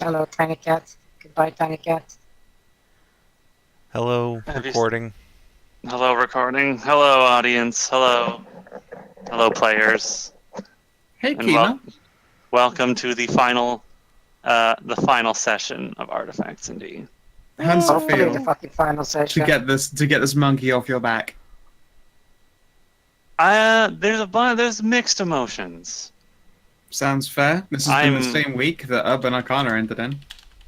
Hello, Tiny Cat. Goodbye, Tiny Cat. Hello, recording. Hello, recording. Hello, audience. Hello, players. Hey, And Kina. welcome to the final session of Artifacts&D. How does it Hopefully the feel fucking final to session. get this monkey off your back? There's mixed emotions. Sounds fair. This has been the same week that Urban Arcana ended in.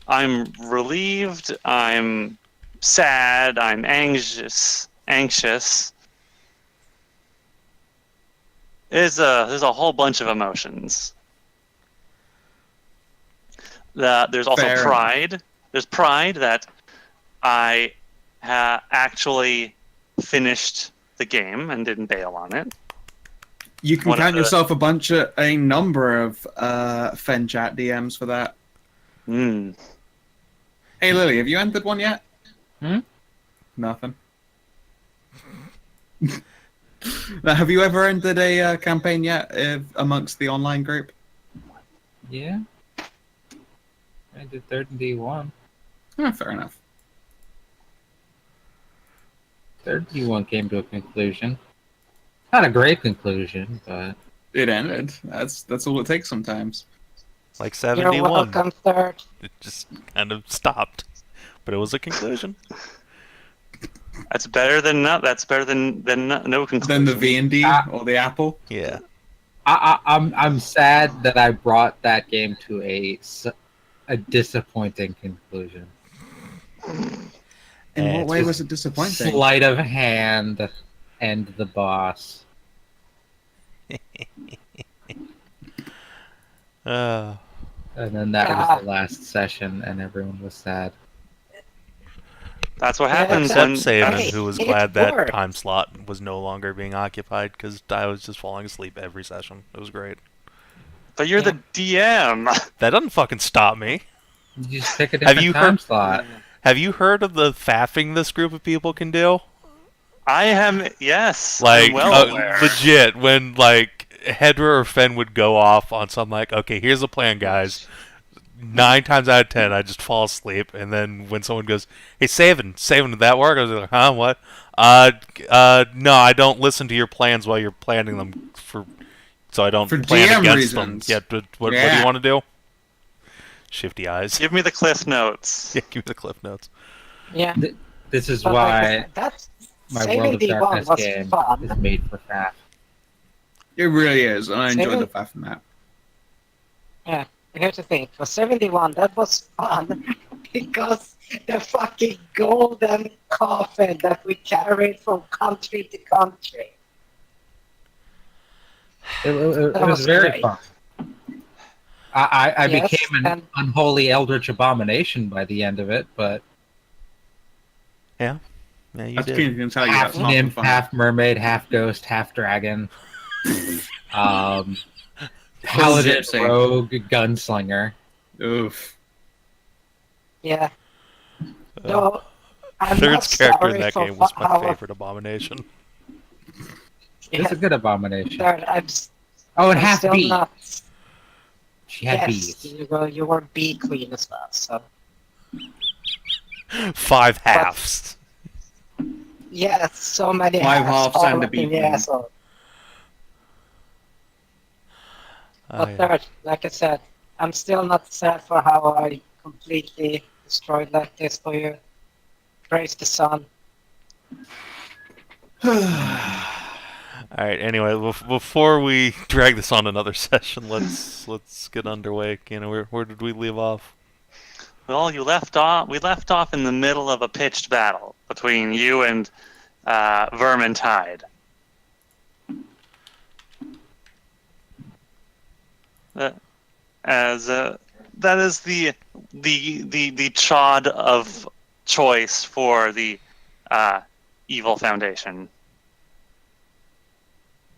I'm relieved. I'm sad. I'm anxious. There's a whole bunch of emotions. There's also Fair pride. enough. There's pride that I actually finished the game and didn't bail on it. You can count yourself a number of Fen Chat DMs for that. Hey, Lily, have you entered one yet? Nothing. Now, have you ever entered a campaign yet amongst the online group? Yeah. I did 3rd D1. Fair enough. 3rd D1 came to a conclusion. Not a great conclusion, but It ended. That's all it takes sometimes. Like You're 71. welcome, third. It just kind of stopped. But it was a conclusion. That's better than no. That's better than no conclusion. Then the V&D or the Apple. Yeah. I'm sad that I brought that game to a disappointing conclusion. In what way was it disappointing? Sleight of hand and the boss. And then that was the last session, and everyone was sad. That's what happens Except when Savin, who was glad that worked. time slot was no longer being occupied because I was just falling asleep every session. It was great. But you're the DM. That doesn't fucking stop me. You just pick a different time slot. Have you heard of the faffing this group of people can do? I am, yes. Like, I'm well aware. legit, when, like, Hedrah or Fen would go off on something like, okay, here's the plan, guys. 9 times out of 10, I just fall asleep, and then when someone goes, hey, Savin, did that work? I was like, huh, what? No, I don't listen to your plans while you're planning them so I don't plan DM against reasons. them. Yeah, but what do you want to do? Shifty eyes. Give me the cliff notes. Yeah, give me the cliff notes. Yeah. This is But why that's my World of 71 Darkness was game fun. is made for FAF. It really is, and I enjoyed Savin- the fact from that. Yeah. And here's the thing. For 71, that was fun because the fucking golden coffin that we carried from country to country. It That was was very great. fun. I Yes, became an and- unholy eldritch abomination by the end of it, but Yeah, you That's did. Kina can tell you half that's not nymph, fun. half mermaid, half ghost, half dragon. Paladin, gypsy. rogue, gunslinger. Oof. Yeah. No, I'm not Third's character in sorry that for game was my how- favorite abomination. It's a good abomination. Third, Oh, and I'm half still bee. not. She had Yes, bees. you were bee queen as well. So 5 halves. yeah, so many 5 halves halves and all a bee in the queen. asshole. Oh, But yeah. third, like I said, I'm still not sad for how I completely destroyed like this for you. Praise the sun. Alright, anyway, before we drag this on another session, let's get underway. Where did we leave off? Well, we left off in the middle of a pitched battle between you and Vermintide. That is the chod of choice for the Evil Foundation.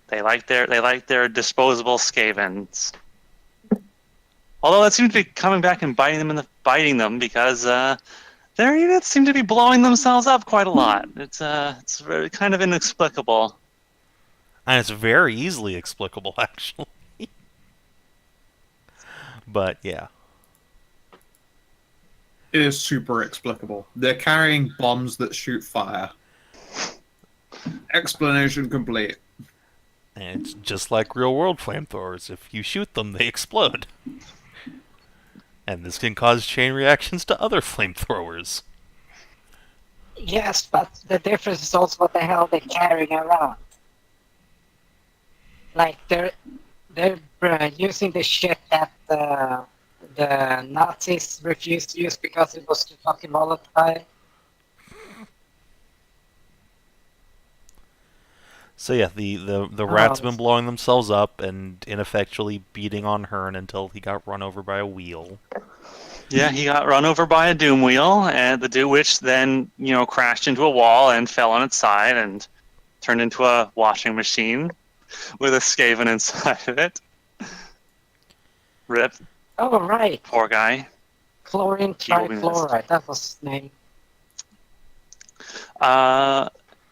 They like their disposable scavens. Although that seems to be coming back and biting them because their units seem to be blowing themselves up quite a lot. It's very kind of inexplicable. And it's very easily explicable, actually. But yeah. It is super explicable. They're carrying bombs that shoot fire. Explanation complete. And it's just like real-world flamethrowers. If you shoot them, they explode. And this can cause chain reactions to other flamethrowers. Yes, but the difference is also what the hell they're carrying around. Like they're using the shit that the Nazis refused to use because it was too fucking volatile. So yeah, the rats have been blowing themselves up and ineffectually beating on Hearn until he got run over by a wheel. Yeah, he got run over by a doom wheel, and which then crashed into a wall and fell on its side and turned into a washing machine with a Skaven inside of it. Rip. Oh right, Poor guy. chlorine trifluoride. That was his name.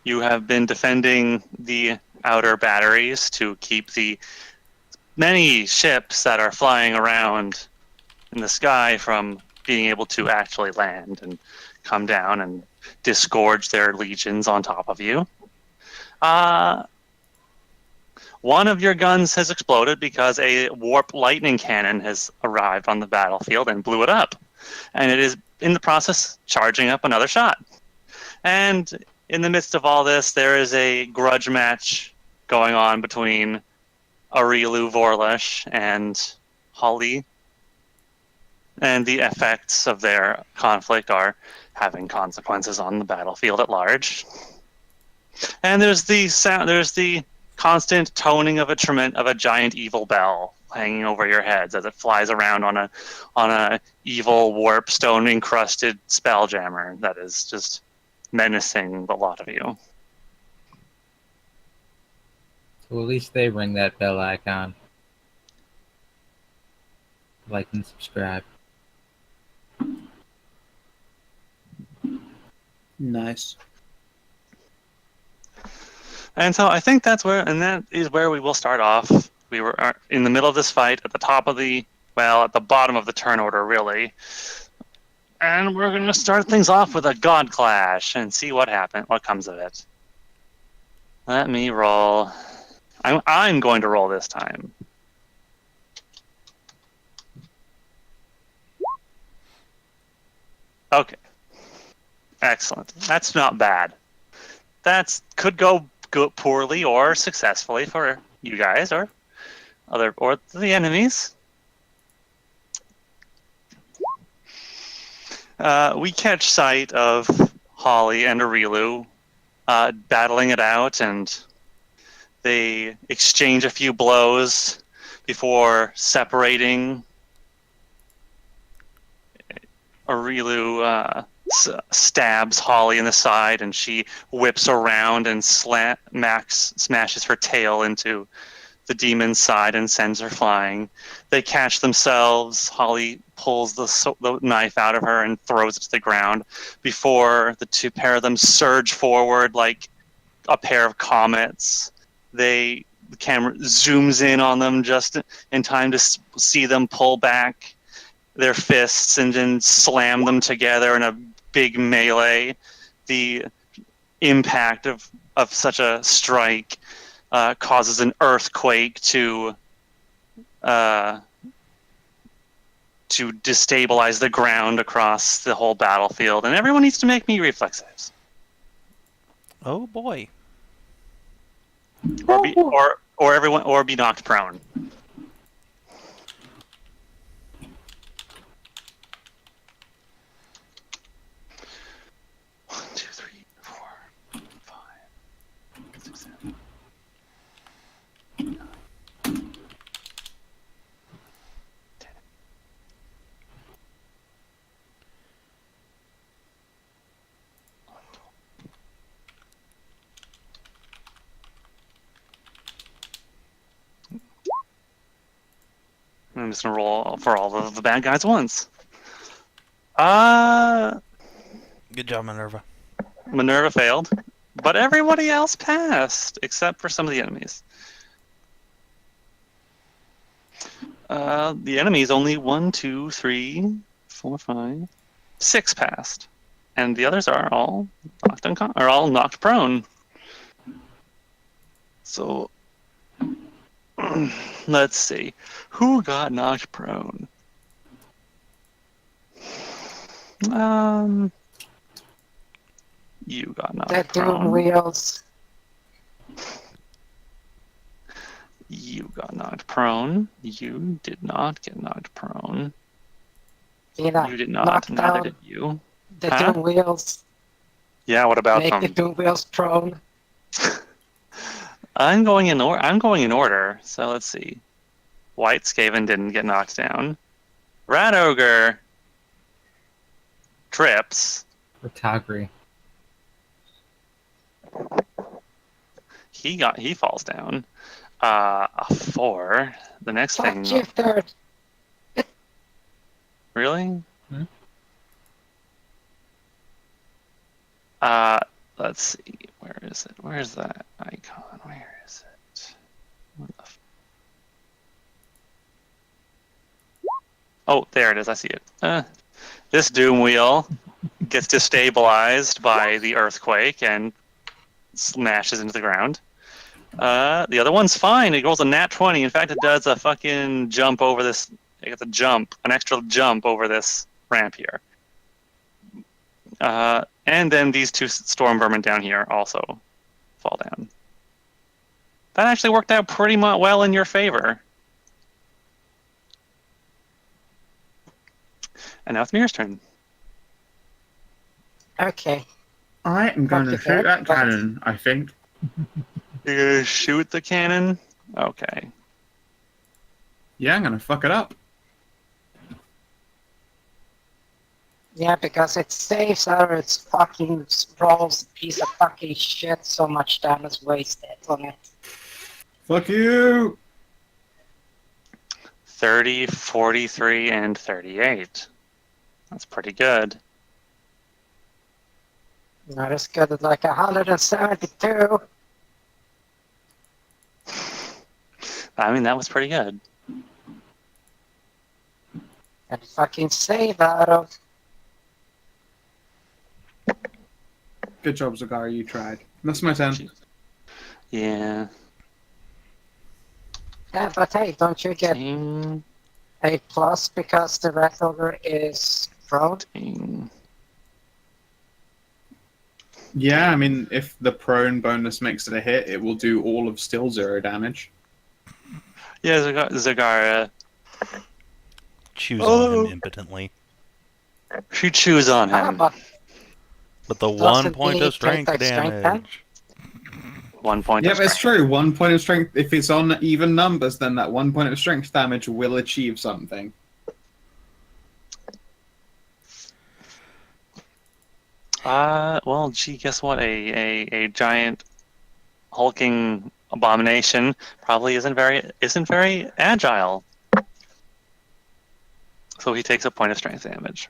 You have been defending the outer batteries to keep the many ships that are flying around in the sky from being able to actually land and come down and disgorge their legions on top of you. One of your guns has exploded because a warp lightning cannon has arrived on the battlefield and blew it up. And it is in the process charging up another shot. And in the midst of all this, there is a grudge match going on between Arilu Vorlish and Holly. And the effects of their conflict are having consequences on the battlefield at large. And there's the constant toning of a giant evil bell hanging over your heads as it flies around on a evil warp stone encrusted spelljammer that is just menacing the lot of you. So at least they ring that bell icon. Like and subscribe. Nice. And so I think that is where we will start off. We were in the middle of this fight at the bottom of the turn order, really. And we're going to start things off with a God Clash and see what comes of it. Let me roll. I'm going to roll this time. Okay. Excellent. That's not bad. That could go poorly or successfully for you guys or the enemies. We catch sight of Holly and Arilu battling it out, and they exchange a few blows before separating. Arilu stabs Holly in the side, and she whips around and smashes her tail into the demon's side and sends her flying. They catch themselves. Holly pulls the knife out of her and throws it to the ground before the two pair of them surge forward like a pair of comets. The camera zooms in on them just in time to see them pull back their fists and then slam them together in a big melee. The impact of such a strike causes an earthquake to destabilize the ground across the whole battlefield, and everyone needs to make me reflex saves. Oh boy. Or be knocked prone. I'm just gonna roll for all of the bad guys at once. Good job, Minerva. Minerva failed, but everybody else passed except for some of the enemies. The enemies only 1, 2, 3, 4, 5, 6 passed. And the others are all knocked prone. So let's see. Who got knocked prone? You got The knocked Doom prone. Wheels. You got knocked prone. You did not get knocked prone. Kina, You did not. knock Neither down did you. the Huh? Doom Wheels. Yeah. What about Make the them? Doom Wheels prone. I'm going in order. So let's see. White Skaven didn't get knocked down. Rat Ogre trips. Rotagri. He falls down. A 4. The next Fuck thing. you, third. Really? Hmm? Let's see. Where is it? Where's that icon? Where is it? What the Oh, there it is. I see it. This Doom Wheel gets destabilized by the earthquake and smashes into the ground. The other one's fine. It rolls a nat 20. In fact, it does a fucking jump over this. It gets an extra jump over this ramp here. And then these 2 storm vermin down here also fall down. That actually worked out pretty well in your favor. And now it's Mierah's turn. Okay. I am going to Okay, shoot that but- cannon, I think. You're gonna shoot the cannon? Okay. Yeah, I'm going to fuck it up. Yeah, because it saves or it's fucking rolls a piece of fucking shit, so much damage wasted on it. Fuck you! 30, 43, and 38. That's pretty good. Not as good as like 172. I mean, that was pretty good. And fucking save out of. Good job, Zagar, you tried. That's my turn. Yeah. Yeah, but hey, don't you get Ting, a plus because the Red Ogre is prone? ting. Yeah, I mean, if the prone bonus makes it a hit, it will do all of still 0 damage. Yeah, Zagara. Choose Oh. on him impotently. She chews on Ah, him. but But the Doesn't 1 point he of strength take, like, strength damage. 1 point Yeah, of but it's strength. true. 1 point of strength, if it's on even numbers, then that 1 point of strength damage will achieve something. Well, gee, guess what? A giant hulking abomination probably isn't very agile. So he takes a point of strength damage.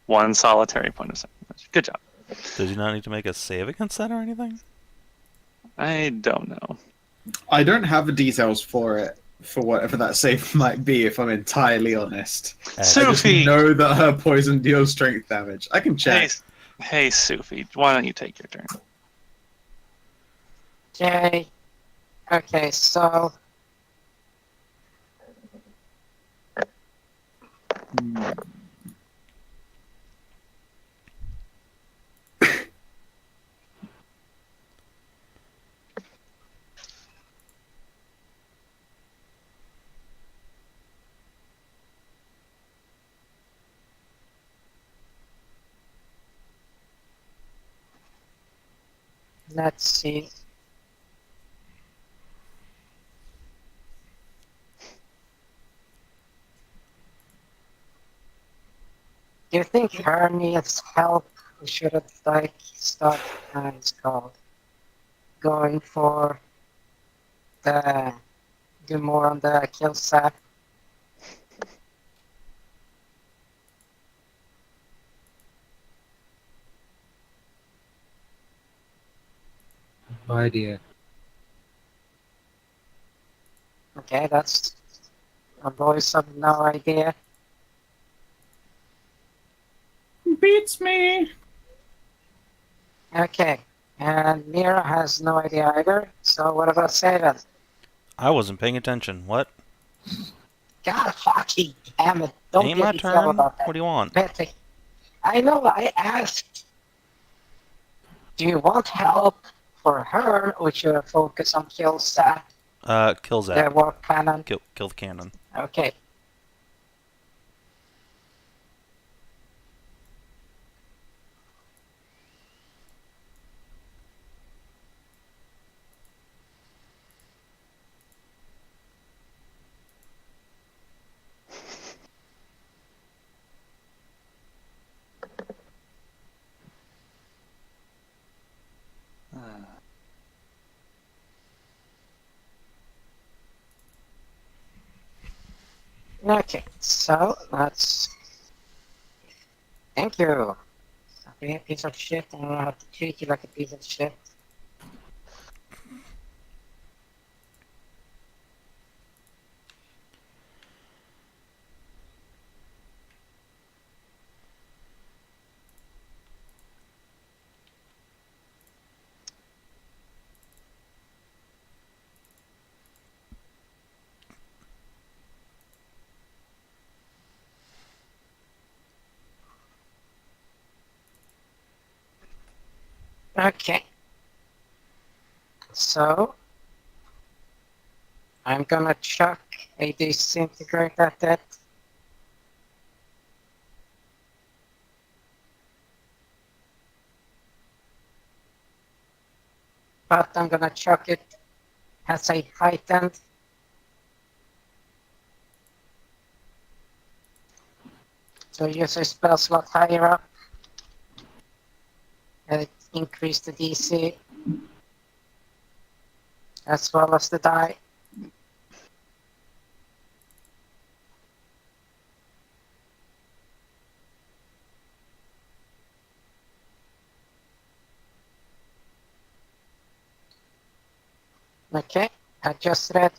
1 solitary point of strength damage. Good job. Does he not need to make a save against that or anything? I don't know. I don't have the details for it, for whatever that save might be, if I'm entirely honest. I just Sophie! know that her poison deals strength damage. I can check. Hey, Sophie, why don't you take your turn? okay. Okay, so let's see. Do you think her needs help? We should have like start it's called going for the do more on the kill set. No idea. Okay, that's a voice of no idea. beats me. Okay. And Mierah has no idea either. So what about Savin? I wasn't paying attention. What? God fucking damn it. Don't Ain't get my detail turn? about that. What do you want? Betty. I know, I asked. Do you want help for her, or should I focus on kill stat, Kill the Zap. warp cannon? Kill the cannon. Okay. Okay, so let's. Thank you. Stop being a piece of shit, and I have to treat you like a piece of shit. Okay. So I'm gonna chuck a disintegrate at it. But I'm gonna chuck it as a heightened. So use a spell slot higher up. And increase the DC. As well as the die. Okay, adjust that.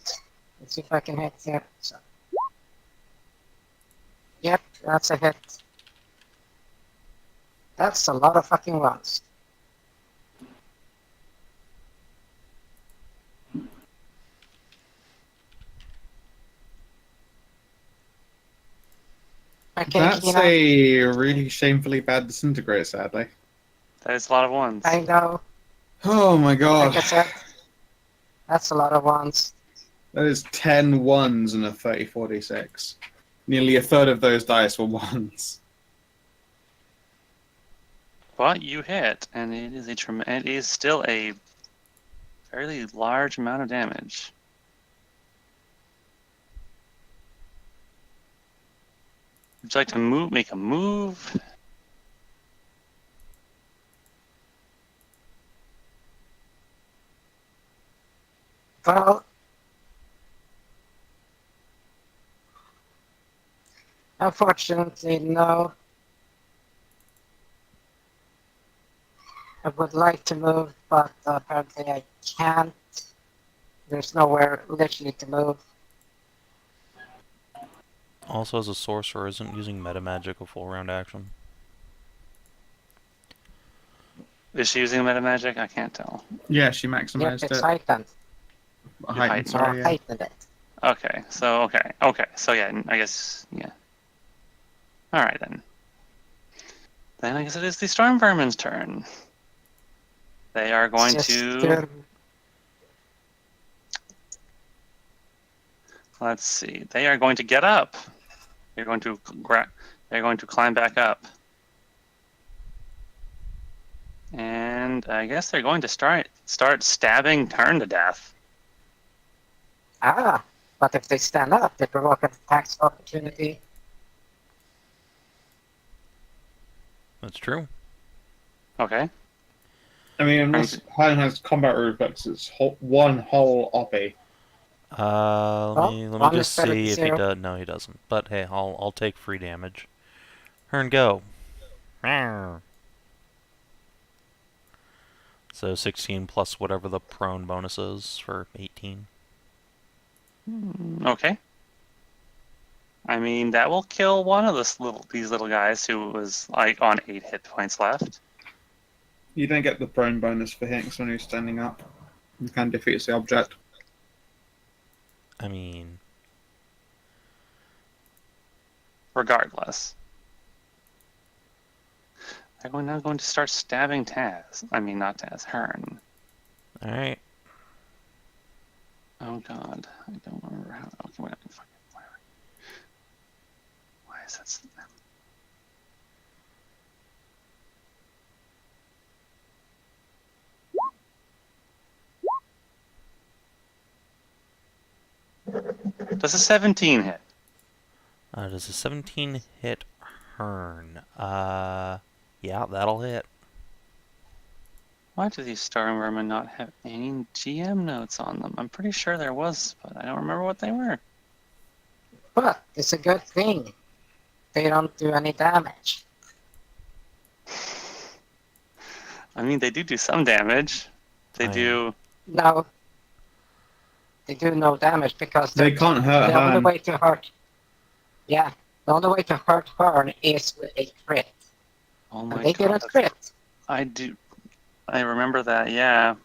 Let's see if I can hit here. So. Yep, that's a hit. That's a lot of fucking ones. Okay, That's Kina, a really shamefully bad disintegrate, sadly. That is a lot of ones. I know, Oh my like god. I said, that's a lot of ones. That is 10 ones and a 30-46. Nearly a third of those dice were ones. But you hit, and it is it is still a fairly large amount of damage. Would you like to make a move? Well, unfortunately, no. I would like to move, but apparently I can't. There's nowhere literally to move. Also, as a sorcerer, isn't using meta magic a full round action? Is she using meta magic? I can't tell. Yeah, she Yep, maximized it's it. heightened. Heightened, So sorry, I yeah. heightened it. Okay, so okay, so yeah, I guess yeah. All right then. Then I guess it is the storm vermin's turn. They are going It's just to. Let's see. They are going to get up. They're going to they're going to climb back up. And I guess they're going to start stabbing Turn to death. Ah, but if they stand up, they provoke an attack opportunity. That's true. Okay. I mean, unless Helen has combat reflex, it's one whole oppie. Let me one is just better than see if he zero. does. No, he doesn't. But hey, I'll take free damage. Turn go. Rawr. So 16 plus whatever the prone bonus is for 18. Okay. I mean, that will kill one of these little guys who was like on 8 hit points left. You don't get the prone bonus for hitting someone who's standing up. You can defeat the object. I mean, Regardless. I'm now going to start stabbing Taz. I mean, not Taz, Hearn. all right. Oh god, I don't remember how. Okay, whatever. Why is that? Does a 17 hit? Does a 17 hit Hearn? Yeah, that'll hit. Why do these Star Vermin not have any GM notes on them? I'm pretty sure there was, but I don't remember what they were. But it's a good thing. They don't do any damage. I mean, they do some damage. They Oh, yeah. do. No. They do no damage because They can't hurt the only Hearn. way to hurt. Yeah, the only way to hurt Hearn is with a crit. Oh my And they god. didn't crit. I do. I remember that, yeah.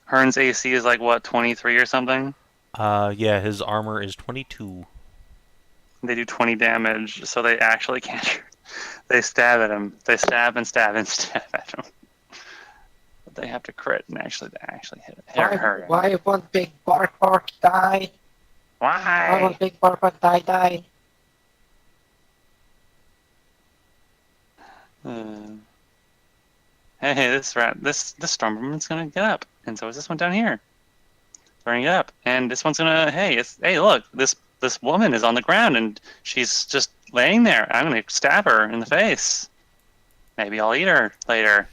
Hearn's AC is like, what, 23 or something? Yeah, his armor is 22. They do 20 damage, so they actually can't. They stab at him. They stab and stab and stab at him. But they have to crit and actually hit hurt him. Why won't Big Bark die? Why Why? won't Big Bark die? Hey, this Stormwoman's gonna get up, and so is this one down here. Throwing it up, and this one's gonna. Hey, look, this woman is on the ground, and she's just laying there. I'm gonna stab her in the face. Maybe I'll eat her later.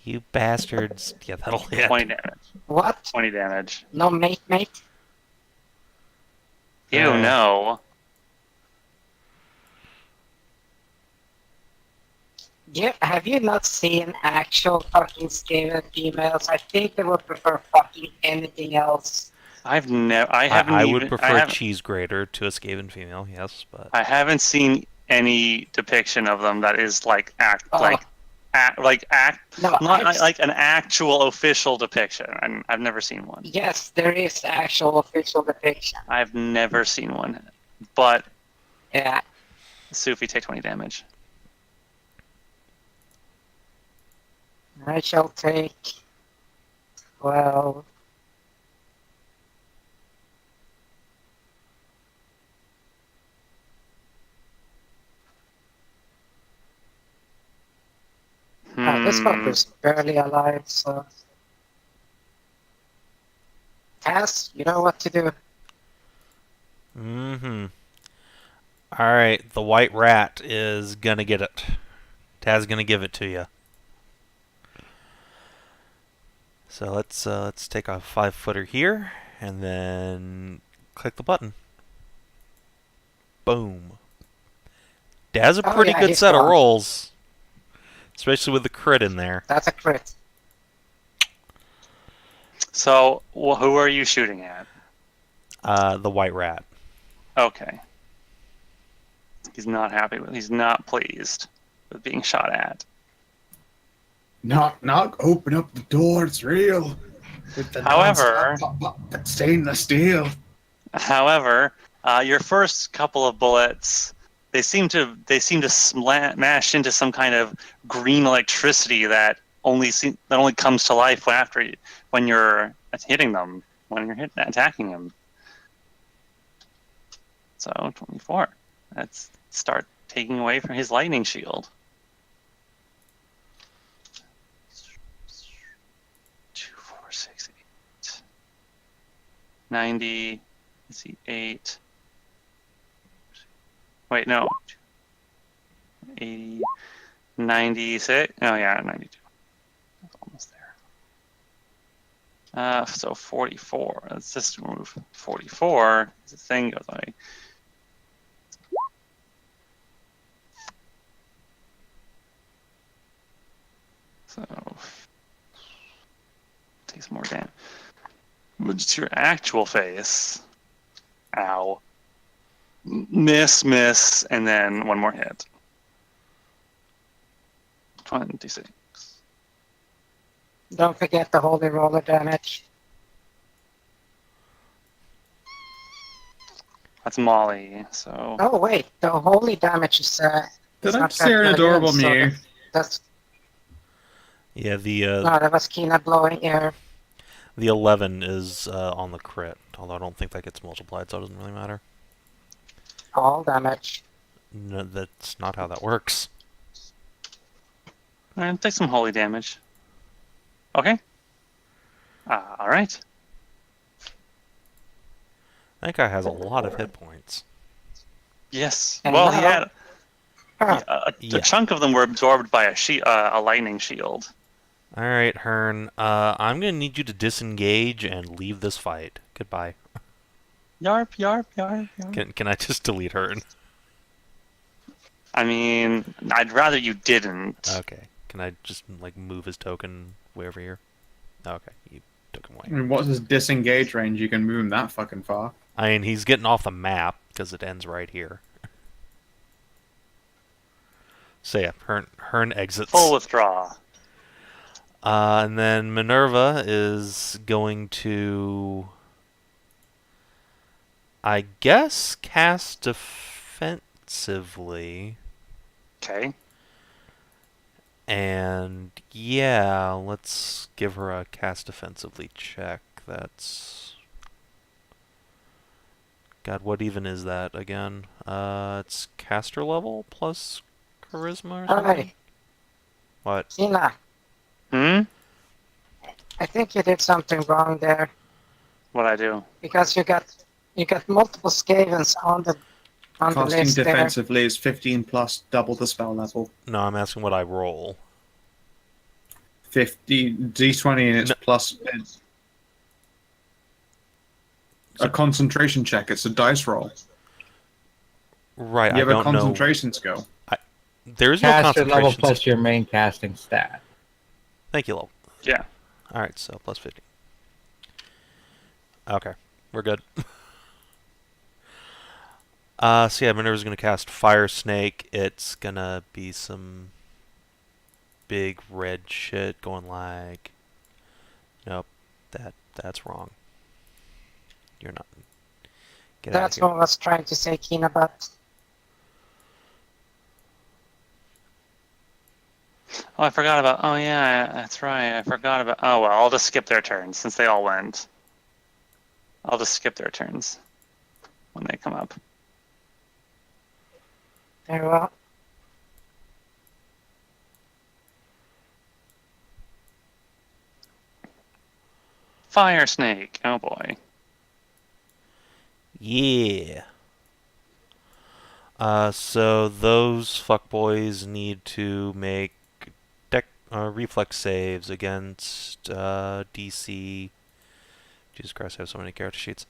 You bastards. Yeah, that'll hit. 20 damage. What? 20 damage. No mate? Ew, Uh. no. Yeah, have you not seen actual fucking Skaven females? I think they would prefer fucking anything else. I haven't I even. would I prefer haven't, cheese grater to a Skaven female, yes, but I haven't seen any depiction of them that is like Oh. not I've- like an actual official depiction. And I've never seen one. Yes, there is actual official depiction. I've never seen one. But Yeah. Sophie, take 20 damage. I shall take 12. This fucker's barely alive, so. Taz, you know what to do. mm-hmm. Alright, the white rat is gonna get it. Taz gonna give it to you. So let's take a 5-footer here, and then click the button. Boom. That's a Oh, pretty yeah, good he's set of gone. rolls, especially with the crit in there. That's a crit. So, who are you shooting at? The white rat. Okay. He's not pleased with being shot at. Knock, knock, open up the door, it's real. With the However- non-stop pop, pop, stainless steel. However, your first couple of bullets, they seem to smash into some kind of green electricity that only comes to life when you're hitting them, attacking them. So 24. Let's start taking away from his lightning shield. 2, 4, 6, 8. 90. Let's see, 8. Wait, no. 80. 96. Oh, yeah, 92. That's almost there. So 44. Let's just remove 44. The thing goes away. So takes more damage. But it's your actual face. Ow. Miss, and then one more hit. 26. Don't forget the holy roller damage. That's Molly, so... Oh wait, the holy damage is Did it's I not just hear an factored in, adorable so mew? that's Yeah, no, that was Kina blowing air. the 11 is on the crit, although I don't think that gets multiplied, so it doesn't really matter. All damage. No, that's not how that works. Alright, take some holy damage. Okay. Alright. That guy has a lot of hit points. Yes. And Well, now- he had... Yeah. A chunk of them were absorbed by a lightning shield. Alright, Hearn. I'm gonna need you to disengage and leave this fight. Goodbye. Yarp, yarp, yarp, yarp. Can I just delete Hearn? I mean, I'd rather you didn't. Okay. Can I just, like, move his token way over here? Okay, you took him I away. mean, what's his disengage range? You can move him that fucking far. I mean, he's getting off the map, because it ends right here. So yeah, Hearn exits. Full withdraw. And then Minerva is going to, I guess, cast defensively. Okay. And yeah, let's give her a cast defensively check. That's... God, what even is that again? It's caster level plus charisma or something? Alright, What? Kina, Hmm? I think you did something wrong there What'd I do? because you got multiple Skavens on the Casting list there. defensively is 15 plus double the spell level. No, I'm asking what I roll. 50 d20 and it's No. plus it's a concentration check. It's a dice roll. Right, You I have a don't know. concentration skill. There is no Caster level concentration. plus your main casting stat. Thank you, Lo. Yeah. Alright, so plus 50. Okay, we're good. So yeah, Minerva's gonna cast Fire Snake. It's gonna be some big red shit going like... Nope, that's wrong. You're not... Get out of That's here. what I was trying to say, Kina, but Oh, I forgot about... Oh, yeah, that's right. I forgot about... Oh, well, I'll just skip their turns since they all went. I'll just skip their turns when they come up. very well. Fire Snake. Oh, boy. Yeah. So those fuckboys need to make reflex saves against DC. Jesus Christ, I have so many character sheets.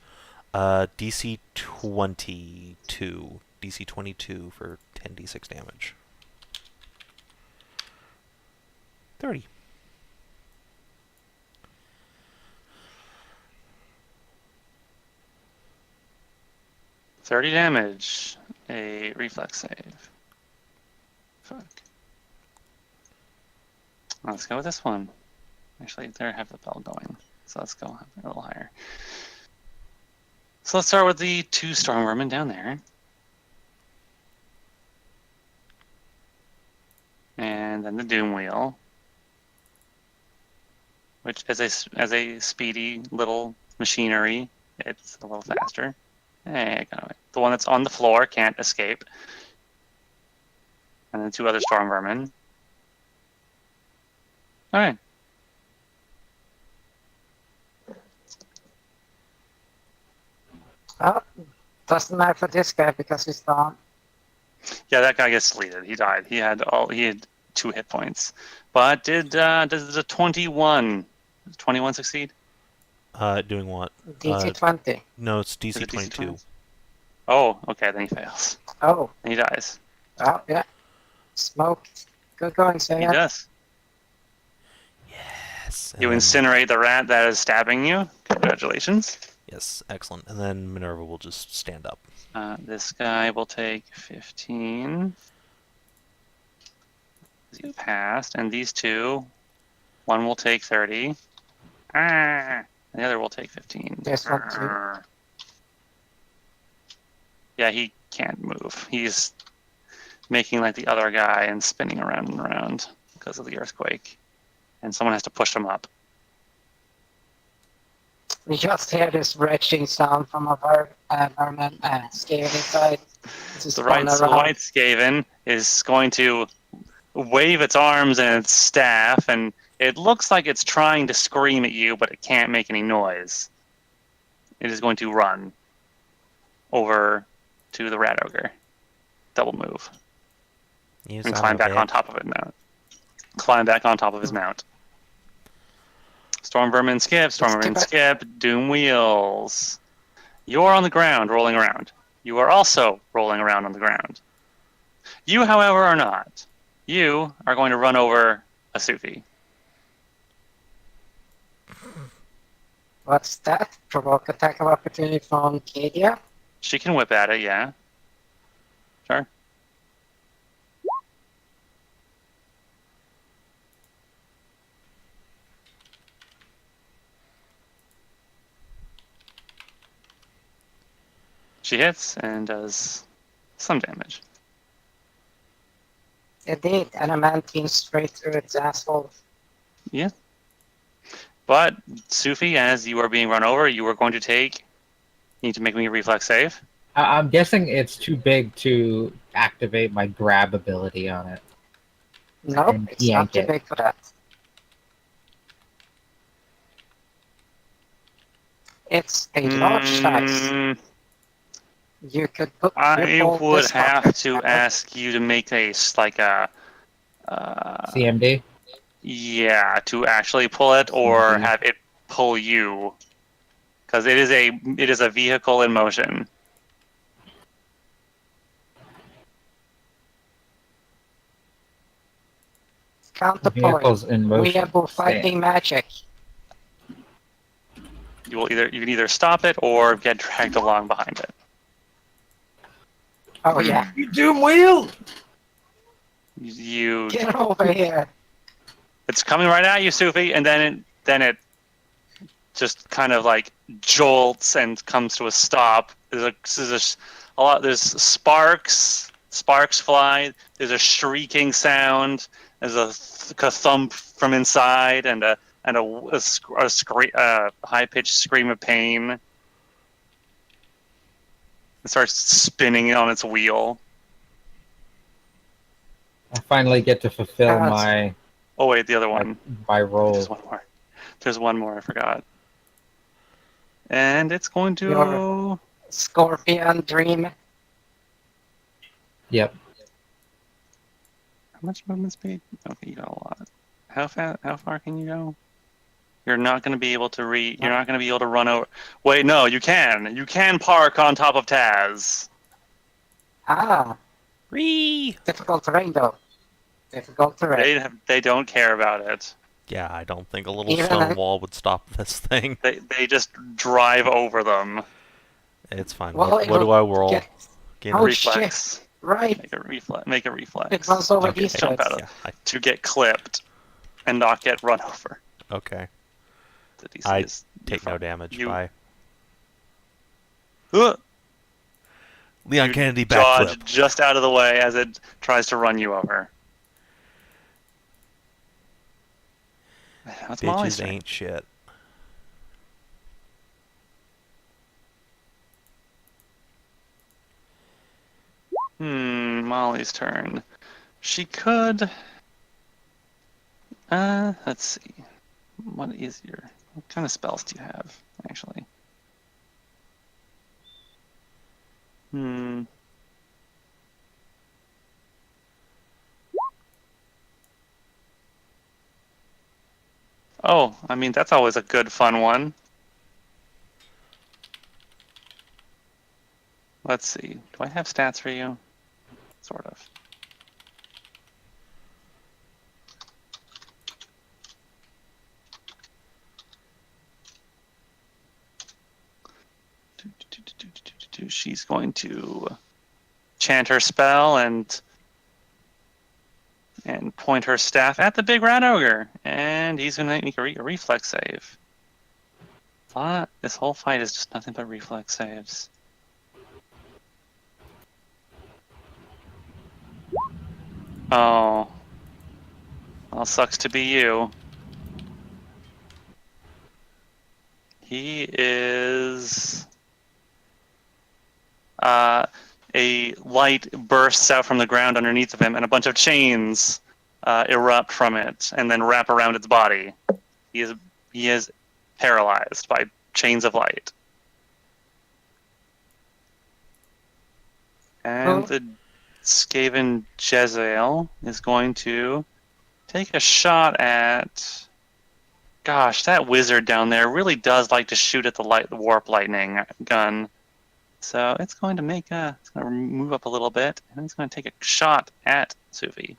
DC 22. DC 22 for 10d6 damage. 30. $30 damage. A reflex save. Fuck. Let's go with this one. Actually, there have the bell going. So let's go a little higher. So let's start with the 2 strong vermin down there. And then the Doom Wheel. Which as a speedy little machinery, it's a little faster. Hey, I got away. The one that's on the floor can't escape. And then 2 other strong vermin. Alright. Well, doesn't matter for this guy because he's gone. Yeah, that guy gets deleted. He died. He had 2 hit points. But does the 21 succeed? Doing what? DC 20. No, it's Is DC it DC 22. 20? Oh, okay, then he fails. Oh, And he dies. well, yeah. Smoke. Good going, He Saya. does. Yes. You and then- incinerate the rat that is stabbing you. Congratulations. Yes, excellent. And then Minerva will just stand up. This guy will take 15. You passed, and these two, one will take 30. And the other will take 15. This one too. Yeah, he can't move. He's making like the other guy and spinning around and around because of the earthquake. And someone has to push him up. We just hear this retching sound from our environment and scared inside. The right Skaven is going to wave its arms and its staff, and it looks like it's trying to scream at you, but it can't make any noise. It is going to run over to the rat ogre. Double move. You And son climb of a back on bitch. top of it now. Climb back on top of his mount. Storm Vermin skip, Storm Vermin skip, Doom Wheels. You're on the ground, rolling around. You are also rolling around on the ground. You, however, are not. You are going to run over a Sophie. What's that? Provoke attack of opportunity from Cadia? She can whip at it, yeah. Sure. She hits and does some damage. It did, and a man came straight through its asshole. Yeah. But, Sophie, as you are being run over, you are going to take... You need to make me a reflex save. I'm guessing it's too big to activate my grab ability on it. Nope, And it's not yank too it. big for that. It's a large size. Mm, You could put I your would this have pocket to together. ask you to make a CMD? yeah, to actually pull it or Mhm. have it pull you, because it is a vehicle in motion. Counterpoint. Vehicles in We motion. are both fighting magic. You can either stop it or get dragged along behind it. Oh yeah, You doom wheel! You get over here. It's coming right at you, Sophie, and then it just kind of like jolts and comes to a stop. There's sparks fly. There's a shrieking sound. There's a thump from inside and a high pitched scream of pain. It starts spinning on its wheel. I finally get to fulfill my Oh wait, the other one. my role. There's one more. There's one more. I forgot. And it's going to. Your Scorpion dream. Yep. How much movement speed? Okay, you got a lot. How far can you go? You're not going to be able to You're not going to be able to run over. Wait, no, you can. You can park on top of Taz. Ah, Ree! difficult terrain though. Difficult terrain. They don't care about it. Yeah, I don't think a little Even stone I- wall would stop this thing. They just drive over them. It's fine. Well, What do I roll? Get... Get Oh a- Reflex. shit! Right. Make a reflex. It runs over Okay, these jump threads. out of yeah, to get clipped and not get run over. okay. The DC I is Take no damage. You- Bye. Leon Leon Kennedy dodge backflip. just out of the way as it tries to run you over. That's Molly's Bitches turn. ain't shit. Molly's turn. She could. Let's see. What kind of spells do you have, actually? Oh, I mean, that's always a good, fun one. Let's see. Do I have stats for you? Sort of. she's going to chant her spell and point her staff at the big rat ogre, and he's going to make a reflex save. But this whole fight is just nothing but reflex saves. Oh. Well, sucks to be you. He is... a light bursts out from the ground underneath of him, and a bunch of chains erupt from it, and then wrap around its body. He is paralyzed by chains of light. And the Skaven Jezzael is going to take a shot at... Gosh, that wizard down there really does like to shoot at the warp lightning gun. So it's going to it's going to move up a little bit, and it's going to take a shot at Sophie.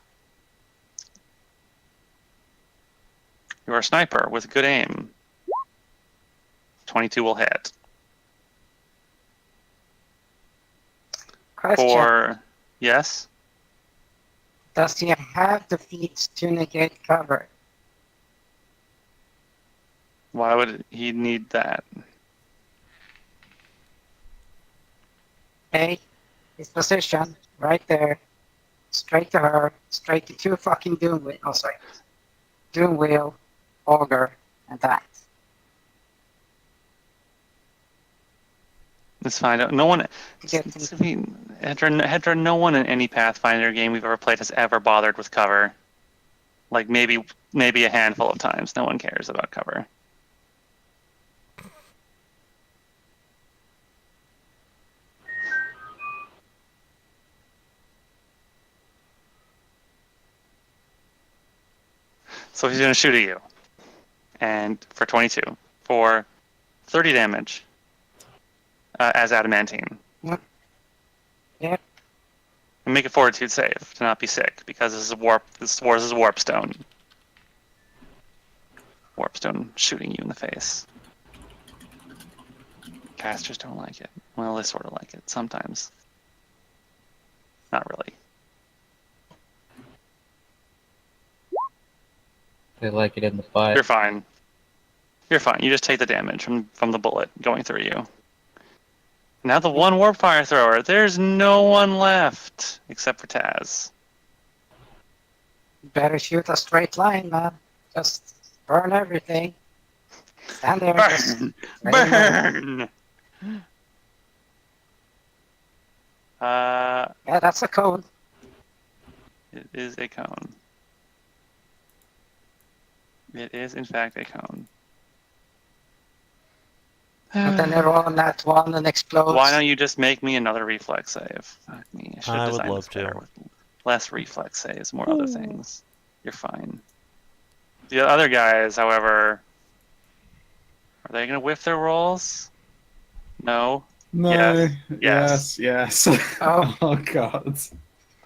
You're a sniper with good aim. 22 will hit. Question. Yes? Does he have the feats to negate cover? Why would he need that? A, his position, right there, straight to her, straight to two fucking Doomwheel, Augur, and that. It's fine. No one... Hedrah, no one in any Pathfinder game we've ever played has ever bothered with cover. Like, maybe a handful of times. No one cares about cover. So he's going to shoot at you. And for 22. For 30 damage. As adamantine. Yep. Yep. And make a fortitude save to not be sick, because this is warp stone. Warp stone shooting you in the face. Casters don't like it. Well, they sort of like it sometimes. Not really. They like it in the butt. You're fine. You're fine. You just take the damage from the bullet going through you. Now the one warp fire thrower. There's no one left except for Taz. Better shoot a straight line, man. Just burn everything. Stand there. Burn! Burn! Yeah, that's a cone. It is a cone. It is, in fact, a cone. And then they roll on that one and explodes. Why don't you just make me another reflex save? Fuck me. I should have I would designed love this better to. with less reflex saves, more other things. You're fine. The other guys, however, are they going to whiff their rolls? No. No. Yes. Yes. Oh. Oh god.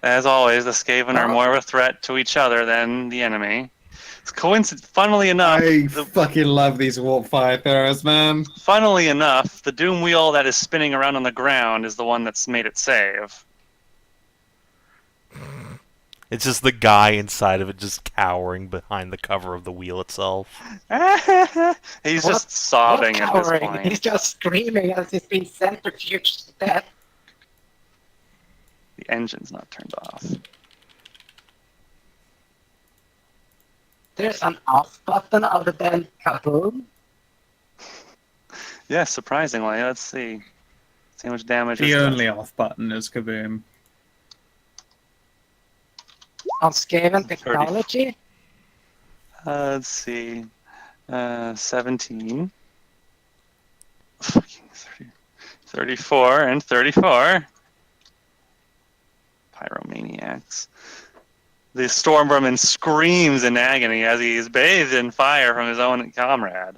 As always, the Skaven are more of a threat to each other than the enemy. Funnily enough, I fucking love these warp fire throwers, man. funnily enough, the doom wheel that is spinning around on the ground is the one that's made it save. It's just the guy inside of it just cowering behind the cover of the wheel itself. He's just sobbing at this cowering? point. He's just screaming as he's being centrifuged to death. The engine's not turned off. There's an off button other than kaboom. Yeah, surprisingly. Let's see. See how much damage The is only off button is kaboom. On Skaven technology. Let's see. 17. Fucking 30, 34 and 34. Pyromaniacs. The Stormvermin screams in agony as he is bathed in fire from his own comrade.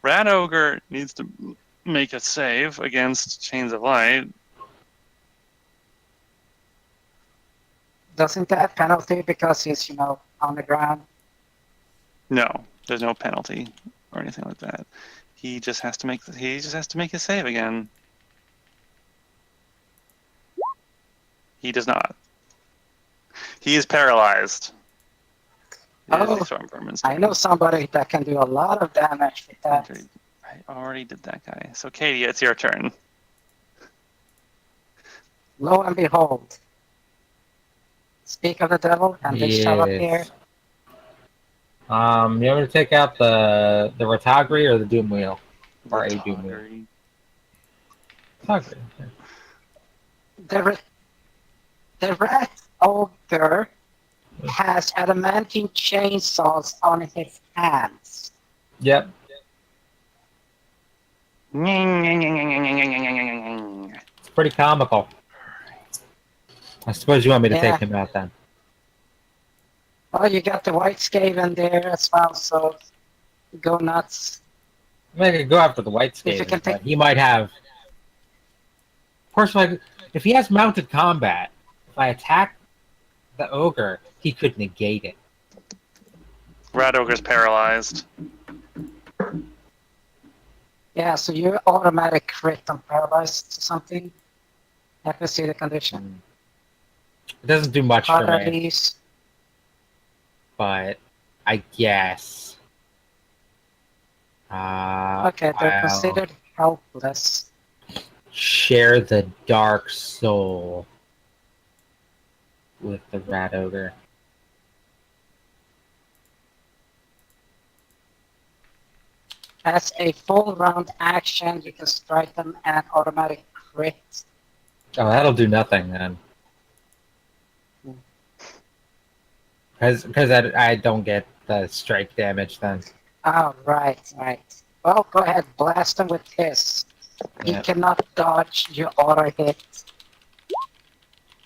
Rat Ogre needs to make a save against Chains of Light. Doesn't that penalty because he's, on the ground? No, there's no penalty or anything like that. He just has to make his save again. He does not. He is paralyzed. It is Oh, the Stormvermin's I turn. know somebody that can do a lot of damage with that. I already did that guy. So, Cadia, it's your turn. Lo and behold, speak of the devil, and they shall appear. Yes. You want me to take out the Ratagri or the Doom Wheel? Or a Doom Wheel? Ratagri. Okay. The rat ogre has adamantine chainsaws on his hands. Yep. It's pretty comical. I suppose you want me to Yeah. take him out then. Oh, you got the white Skaven there as well, so go nuts. I mean, I could go after the White If you Skaven, can but take- he might have... Of course, if he has mounted combat, if I attack the Ogre, he could negate it. Rat Ogre's paralyzed. Yeah, so you automatic crit on paralyzed to something. I can see the condition. It doesn't do much for me, Parties. but I guess. Okay, they're I'll considered helpless. share the Dark Soul with the Rat Ogre. As a full round action, you can strike them an automatic crit. Oh, that'll do nothing then. Because I don't get the strike damage then. Oh, right. Well, go ahead, blast him with this. He Yeah. cannot dodge your auto hit.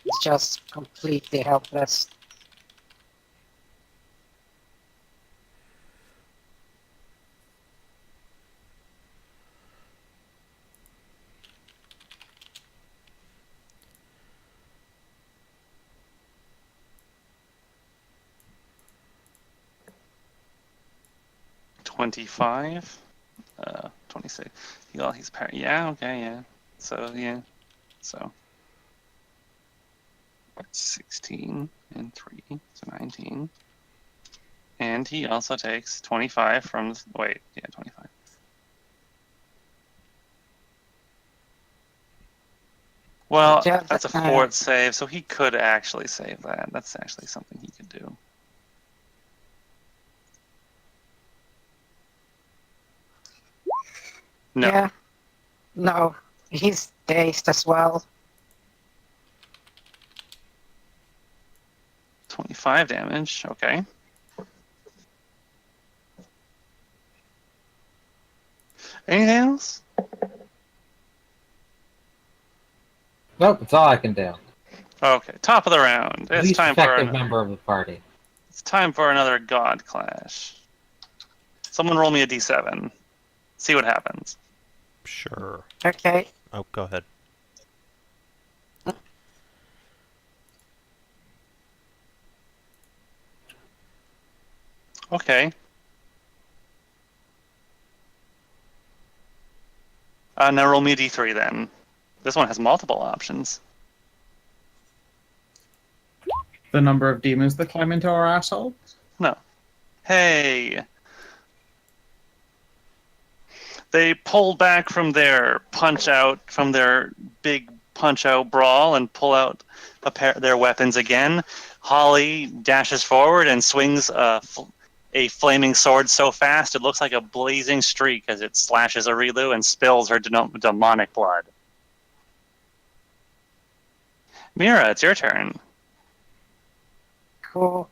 He's just completely helpless. $25. 26. Well, he's yeah, okay, yeah. So, yeah. So 16 and 3, so 19. And he also takes 25 from, wait, yeah, 25. Well, Yeah, that's a fort save, so he could actually save that. That's actually something he could do. No. Yeah. No, he's dazed as well. 25 damage, okay. Anything else? Nope, that's all I can do. Okay, top of the round. It's Least time for effective member of the party. it's time for another God Clash. Someone roll me a d7. See what happens. Sure. Okay. Oh, go ahead. Okay. Now roll me a d3 then. This one has multiple options. The number of demons that climb into our asshole? No. Hey! They pull back from their from their big punch-out brawl and pull out their weapons again. Holly dashes forward and swings a flaming sword so fast it looks like a blazing streak as it slashes Arilu and spills her demonic blood. Mierah, it's your turn. Cool.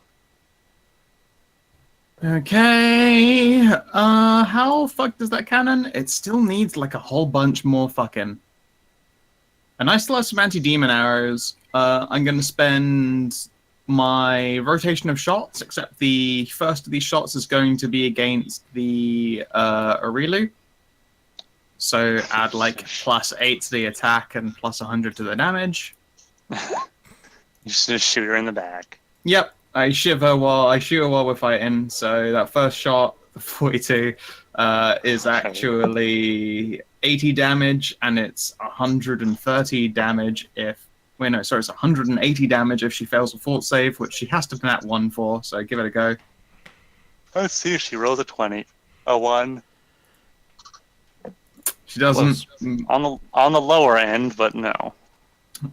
Okay. How fucked is that cannon? It still needs like a whole bunch more fucking. And I still have some anti-demon arrows. I'm gonna spend my rotation of shots, except the first of these shots is going to be against the Arilu. So add like +8 to the attack and +100 to the damage. You just shoot her in the back. Yep, I shoot her while we're fighting. So that first shot, the 42, is actually 80 damage, and it's 130 damage if Wait, no, sorry, it's 180 damage if she fails a fort save, which she has to nat 1 for, so give it a go. Let's see if she rolls a 20. A 1. She doesn't. Close. On the lower end, but no.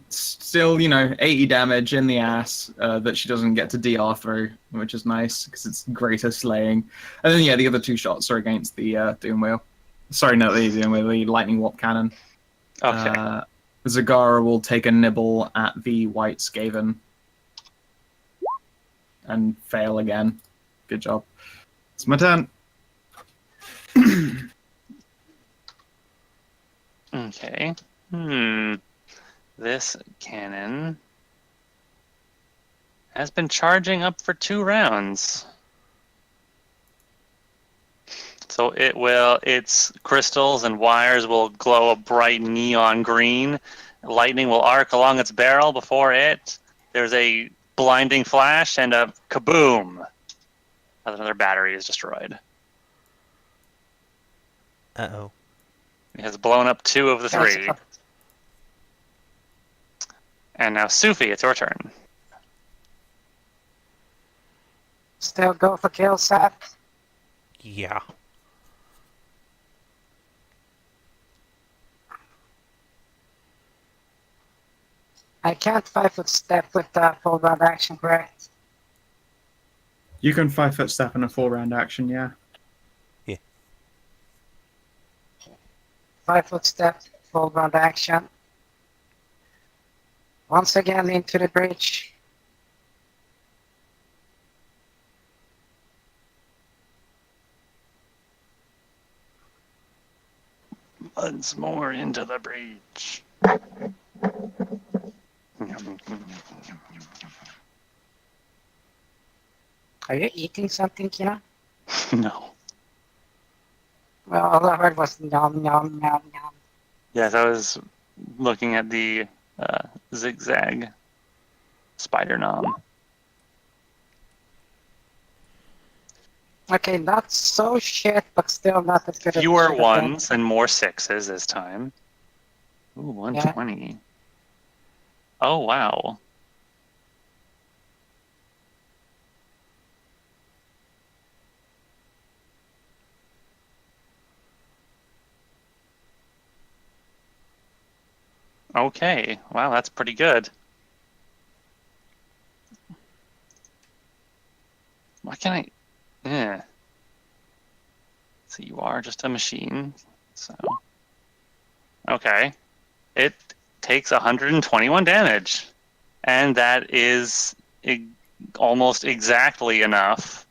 Still, 80 damage in the ass that she doesn't get to DR through, which is nice, because it's greater slaying. And then, yeah, the other 2 shots are against the Doom Wheel. Sorry, not the Doom Wheel, the Lightning Warp Cannon. Okay. Zagara will take a nibble at the White Skaven. And fail again. Good job. It's my turn. Okay. This cannon has been charging up for 2 rounds. So its crystals and wires will glow a bright neon green. Lightning will arc along its barrel before it. There's a blinding flash and a kaboom as another battery is destroyed. Uh-oh. It has blown up 2 of the 3. And now, Sophie, it's your turn. Still go for kill, Seth. Yeah. I can't 5-foot step with the full round action, correct? You can 5-foot step in a 4-round action, yeah. 5-foot step, full round action. Once again into the bridge. Once more into the breach. Are you eating something, Kina? No. Well, all I heard was nom nom nom nom. Yes, I was looking at the zigzag spider nom. Okay, not so shit, but still not as good as Fewer it should have been. 1s and more 6s this time. Ooh, 120. Oh, wow. Okay, wow, that's pretty good. Why can't I... So you are just a machine, so... Okay. It takes 121 damage. And that is almost exactly enough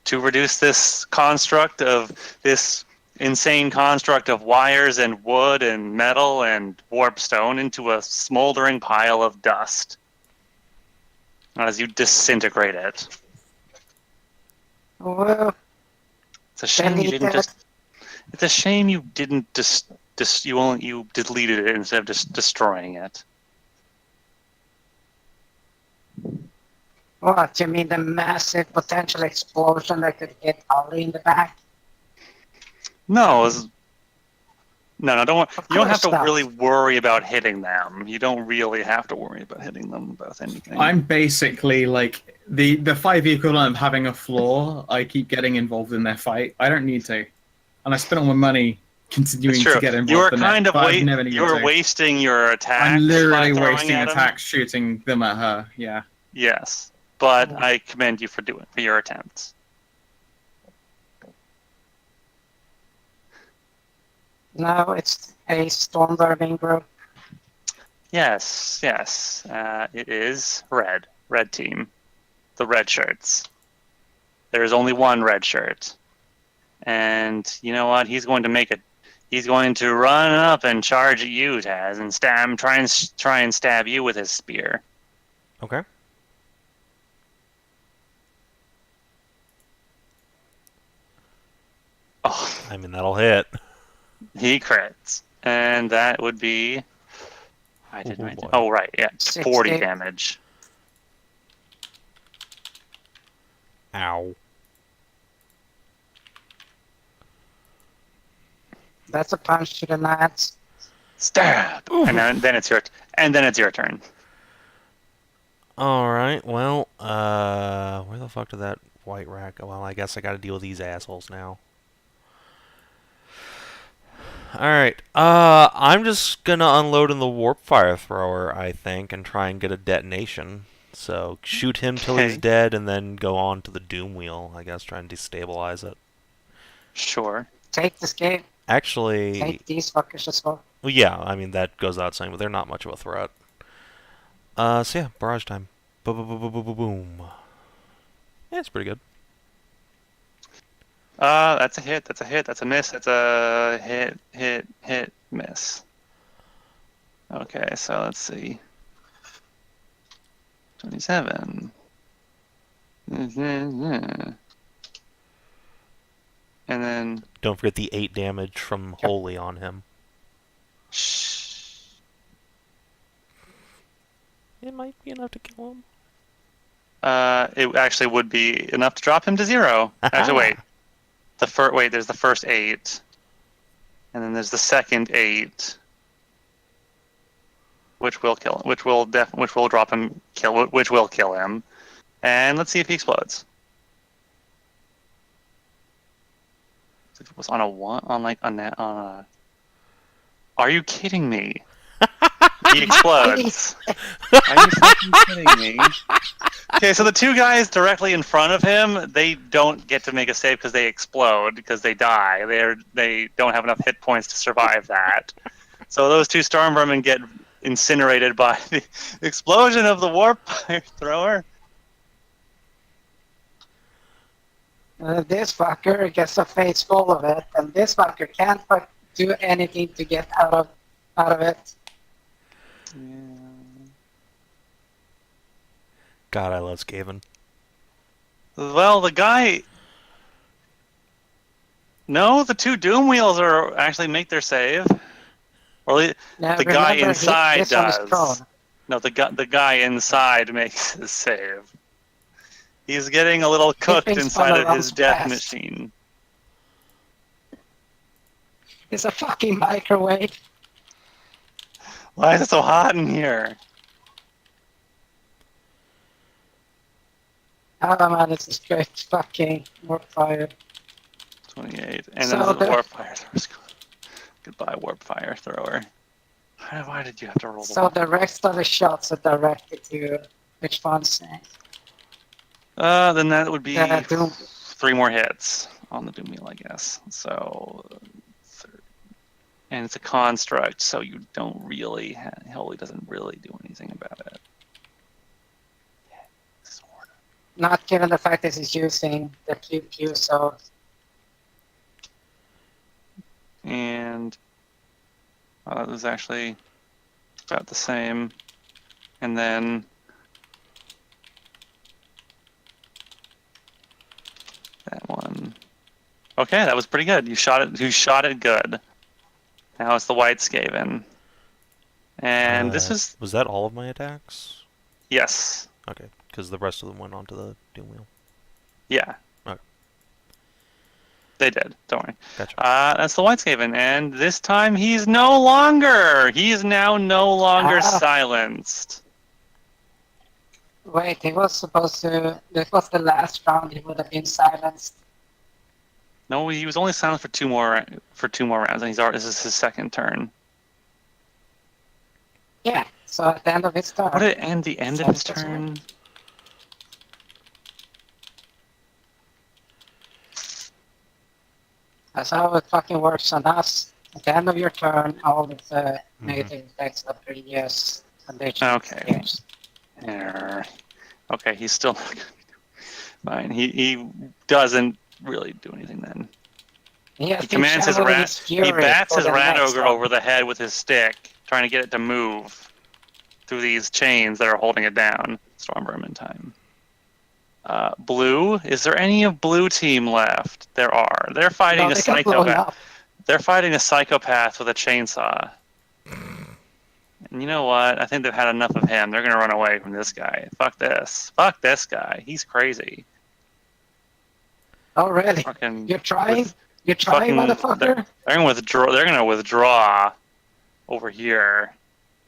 to reduce this construct of... this insane construct of wires and wood and metal and warp stone into a smoldering pile of dust as you disintegrate it. Well, It's a shame you didn't deleted. just. It's a shame you didn't you deleted it instead of just destroying it. What, you mean the massive potential explosion that could hit Ollie in the back? No, no, don't. Of You don't have course to not. really worry about hitting them. You don't really have to worry about hitting them with anything. I'm basically like the 5 equivalent of having a floor. I keep getting involved in their fight. I don't need to, and I spend all my money continuing It's true. to get involved You were in kind it. of But I've never needed you were to. wasting your attacks. I'm literally by throwing wasting at 'em. attacks shooting them at her. Yeah. Yes, but I commend you for your attempts. No, it's a storm-burning group. Yes, yes. It is red. Red team. The red shirts. There's only one red shirt. And you know what? He's going to run up and charge at you, Taz, and try and stab you with his spear. Okay. Oh, I mean, that'll hit. he crits. And that would be... I didn't write boy. it. Oh, right, yeah. 60. 40 damage. Ow. That's a punch to the nuts. Stab. Oof. And then it's your turn. Alright, well, where the fuck did that white rat go? Well, I guess I gotta deal with these assholes now. Alright, I'm just gonna unload in the warp fire thrower, I think, and try and get a detonation. So, shoot him till he's Okay. dead, and then go on to the doom wheel, I guess, try and destabilize it. Sure. Take this game. Actually, Take these fuckers as well. well, yeah, I mean, that goes without saying, but they're not much of a threat. So yeah, barrage time. Boom. Yeah, it's pretty good. That's a hit. That's a hit. That's a miss. That's a hit, miss. Okay, so let's see. 27. And then Don't forget the 8 damage from Holy on him. It might be enough to kill him. it actually would be enough to drop him to 0. Actually, wait. There's the first 8, and then there's the second 8, which will kill, which will drop him, which will kill him. And let's see if he explodes. If it was on a 1, on a. Are you kidding me? He explodes. Are you fucking kidding me? Okay, so the 2 guys directly in front of him, they don't get to make a save because they explode, because they die. They don't have enough hit points to survive that. So those 2 storm vermin get incinerated by the explosion of the warp fire thrower. This fucker gets a face full of it, and this fucker can't do anything to get out of it. God, I love Skaven. Well, the guy. No, the 2 doom wheels are actually make their save. Or Now, the guy remember, inside this one is does. prone. No, the guy inside makes his save. He's getting a little cooked thinks inside of Valorant's his death best. machine. It's a fucking microwave. Why is it so hot in here? Oh man, this is great fucking warp fire. 28. And So then the the- warp fire thrower. Goodbye, warp fire thrower. Why did you have to roll the So warp? the rest of the shots are directed to which ones? Then that would be Doom. 3 more hits on the doom wheel, I guess. So, and it's a construct, so you don't really. Holy doesn't really do anything about it. Sort of. Not given the fact that he's using the pew, so And that was actually about the same. And then that one. Okay, that was pretty good. You shot it good. Now it's the white Skaven. And this is Was that all of my attacks? yes. Okay, because the rest of them went onto the doom wheel. Yeah. Okay. They did. Don't worry. Gotcha. That's the White Skaven, and this time he's no longer. He is now no longer silenced. wait, he was supposed to. This was the last round. He would have been silenced. No, he was only silent for two more rounds, and this is his second turn. Yeah. So at the end of his turn. What did it end? The end of his turn. That's how it fucking works on us. At the end of your turn, all of the negative effects of previous conditions. Okay. Yes. There. Okay, he's still not gonna be fine. He doesn't really do anything then. He Commands his rat. He bats his rat ogre over. over the head with his stick, trying to get it to move through these chains that are holding it down. Storm vermin time. Blue. Is there any of blue team left? There are. They're fighting a psychopath. They're fighting a psychopath with a chainsaw. And you know what? I think they've had enough of him. They're gonna run away from this guy. Fuck this. Fuck this guy. He's crazy. Oh really? Fucking You're trying? with You're trying, fucking- motherfucker? They're gonna withdraw. They're gonna withdraw over here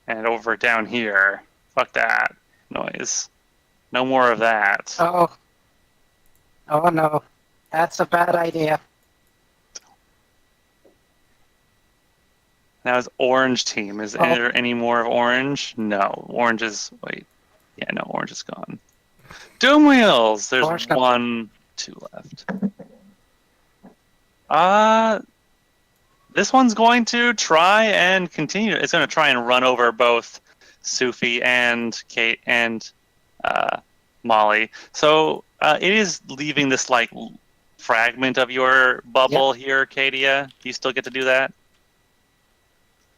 and over down here. Fuck that noise. No more of that. Oh. Oh no. That's a bad idea. Now is orange team. Is there any more of orange? No. Orange is... Wait. Yeah, no, orange is gone. Doom Wheels! There's Orange 2 left. This one's going to try and continue. It's going to try and run over both Sophie and Kate and Molly. So it is leaving this like fragment of your bubble here, Cadia. Do you still get to do that?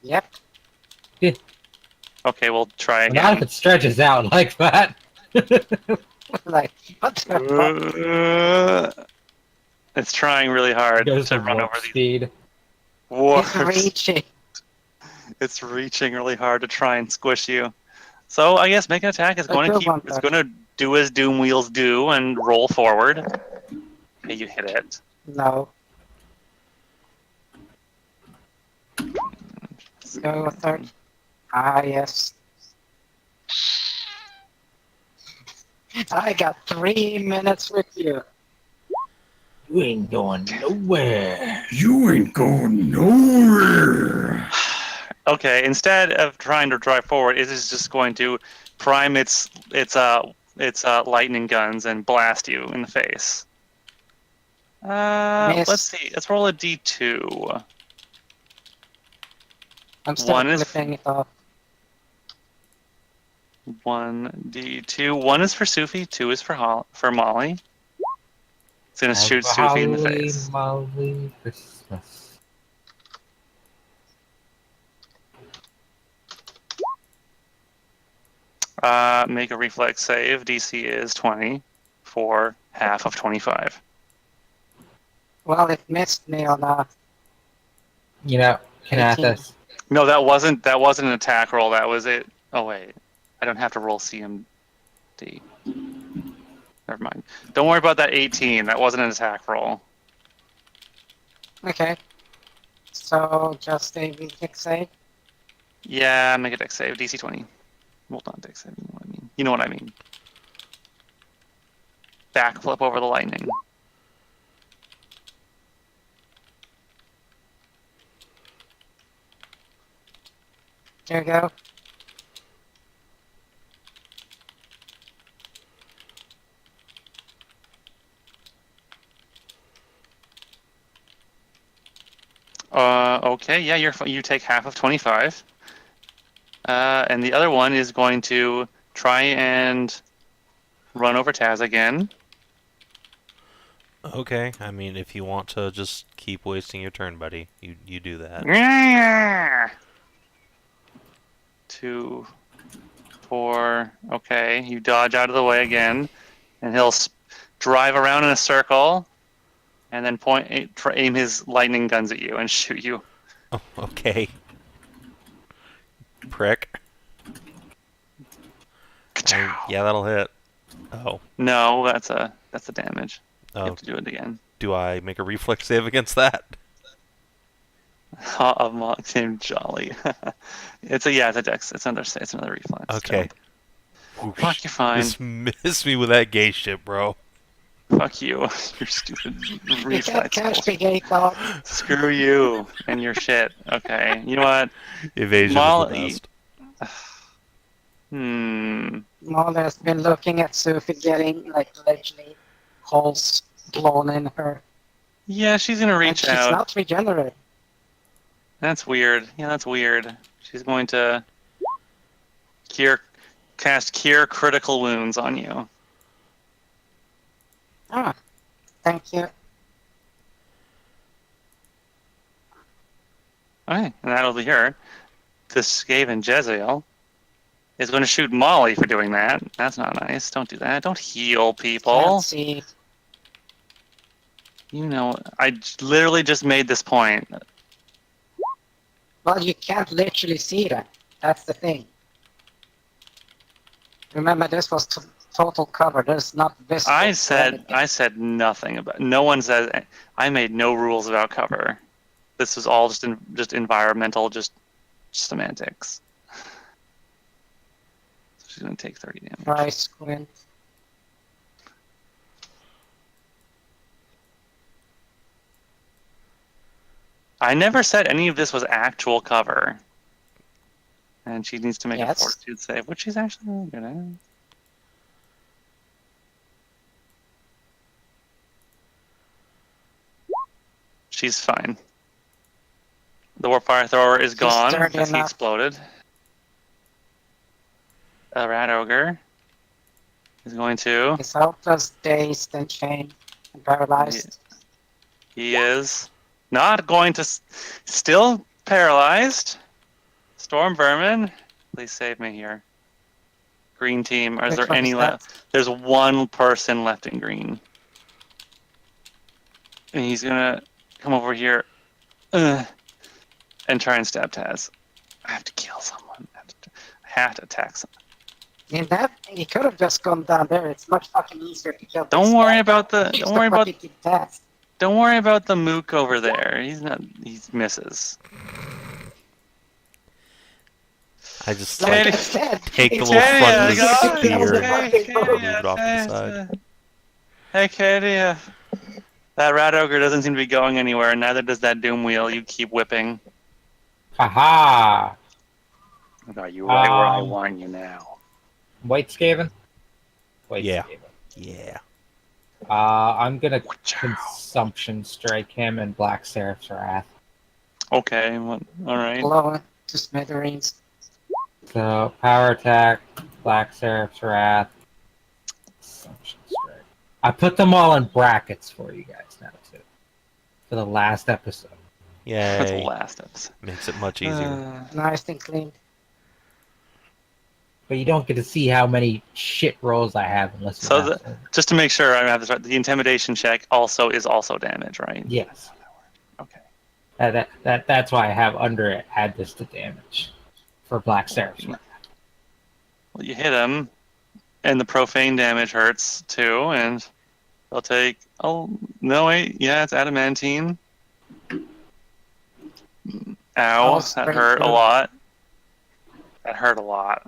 Yep. Okay, we'll try Well, not if again. it stretches out like that. Like, what the fuck? It's trying really hard Goes to to run warp over these speed. warps. It's reaching. It's reaching really hard to try and squish you. So I guess make an attack. It's I going to do keep. want It's that. going to do as Doom Wheels do and roll forward. Okay, you hit it. No. Let's go with third. Ah, yes. I got 3 minutes with you. You ain't going nowhere. You ain't going nowhere. Okay, instead of trying to drive forward, it is just going to prime its lightning guns and blast you in the face. Miss. Let's see. Let's roll a d2. I'm still One is- flipping it off. 1d2. 1 is for Sophie. 2 is for Molly. It's gonna shoot Sophie in the Holly face. Molly Christmas. Make a reflex save. DC is 20 for half of 25. Well, it missed me on You know, Kinathis. No, that wasn't an attack roll. That was it. Oh wait, I don't have to roll CMD. Never mind. Don't worry about that 18. That wasn't an attack roll. Okay. So, just a reflex save. Yeah, make a dex save. DC 20. Well done, dex save. You know what I mean. You know what I mean. Backflip over the lightning. There you go. Okay, yeah, you take half of 25. And the other one is going to try and run over Taz again. Okay, I mean, if you want to just keep wasting your turn, buddy, you do that. Yeah. 2, 4. Okay, you dodge out of the way again, and he'll drive around in a circle, and then aim his lightning guns at you and shoot you. Oh, okay. Prick. Yeah, that'll hit. Oh. No, that's the damage. You Oh. have to do it again. Do I make a reflex save against that? A monk named Jolly. It's a dex. It's another reflex. Okay. Jump. Fuck, you're fine. Just miss me with that gay shit, bro. Fuck you. Your stupid You can't reflex. catch the gate off. Screw you and your shit. Okay. You know what? Evasion Molly- is the best. Molly's been looking at Sophie getting, like, literally holes blown in her. Yeah, she's gonna And reach she's out. not regenerating. That's weird. Yeah, that's weird. She's going to cast Cure Critical Wounds on you. Ah, thank you. Okay, and that'll be her. The Skaven Jezeel is going to shoot Molly for doing that. That's not nice. Don't do that. Don't heal people. Can't see. You know, I literally just made this point. Well, you can't literally see that. That's the thing. Remember, this was total cover. There's not visible. I to said anything. nothing about. No one says. I made no rules about cover. This was all just environmental. Just semantics. So she's going to take 30 damage. Nice squint. I never said any of this was actual cover. And she needs to make a Yes. fortitude save, which she's actually really good at. She's fine. The Warfire Thrower is gone sturdy because he enough. exploded. A Rat Ogre is going to. His health was dazed and chained and paralyzed. He is not going to. Still paralyzed. Storm Vermin, please save me here. Green team, is Which there one any is left? There's one person left in green. And he's gonna come over here and try and stab Taz. I have to kill someone. I have to attack someone. In that, he could have just gone down there. It's much fucking easier to kill. Don't this worry guy. about the. Use Don't the worry about. fucking task. Don't worry about the mook over there. He's not. He misses. I just Like I like said, take the it's little much front of easier his to kill spear the and fucking move mook. it off to the side. Hey, Cadia. That Rat Ogre doesn't seem to be going anywhere, and neither does that Doom Wheel. You keep whipping. Haha! Are you right where I Um, want you now? White Skaven? White Yeah. Skaven. Yeah. I'm gonna Consumption Strike him and Black Seraph's Wrath. Okay, well, alright. Blow it to smithereens. So, Power Attack, Black Seraph's Wrath, Consumption Strike. I put them all in brackets for you guys now, too. For the last episode. That's the Yay. last episode. Makes it much easier. Nice and clean. But you don't get to see how many shit rolls I have unless you So have the- Just to make sure I have this right, the intimidation check is also damage, right? Yes. Okay. That's why I have under it add this to damage for Black Seraph's Wrath. Well, you hit him, and the profane damage hurts too, and they'll take. Oh no, wait, yeah, it's adamantine. Ow, Oh, that hurt a good. lot. That hurt a lot.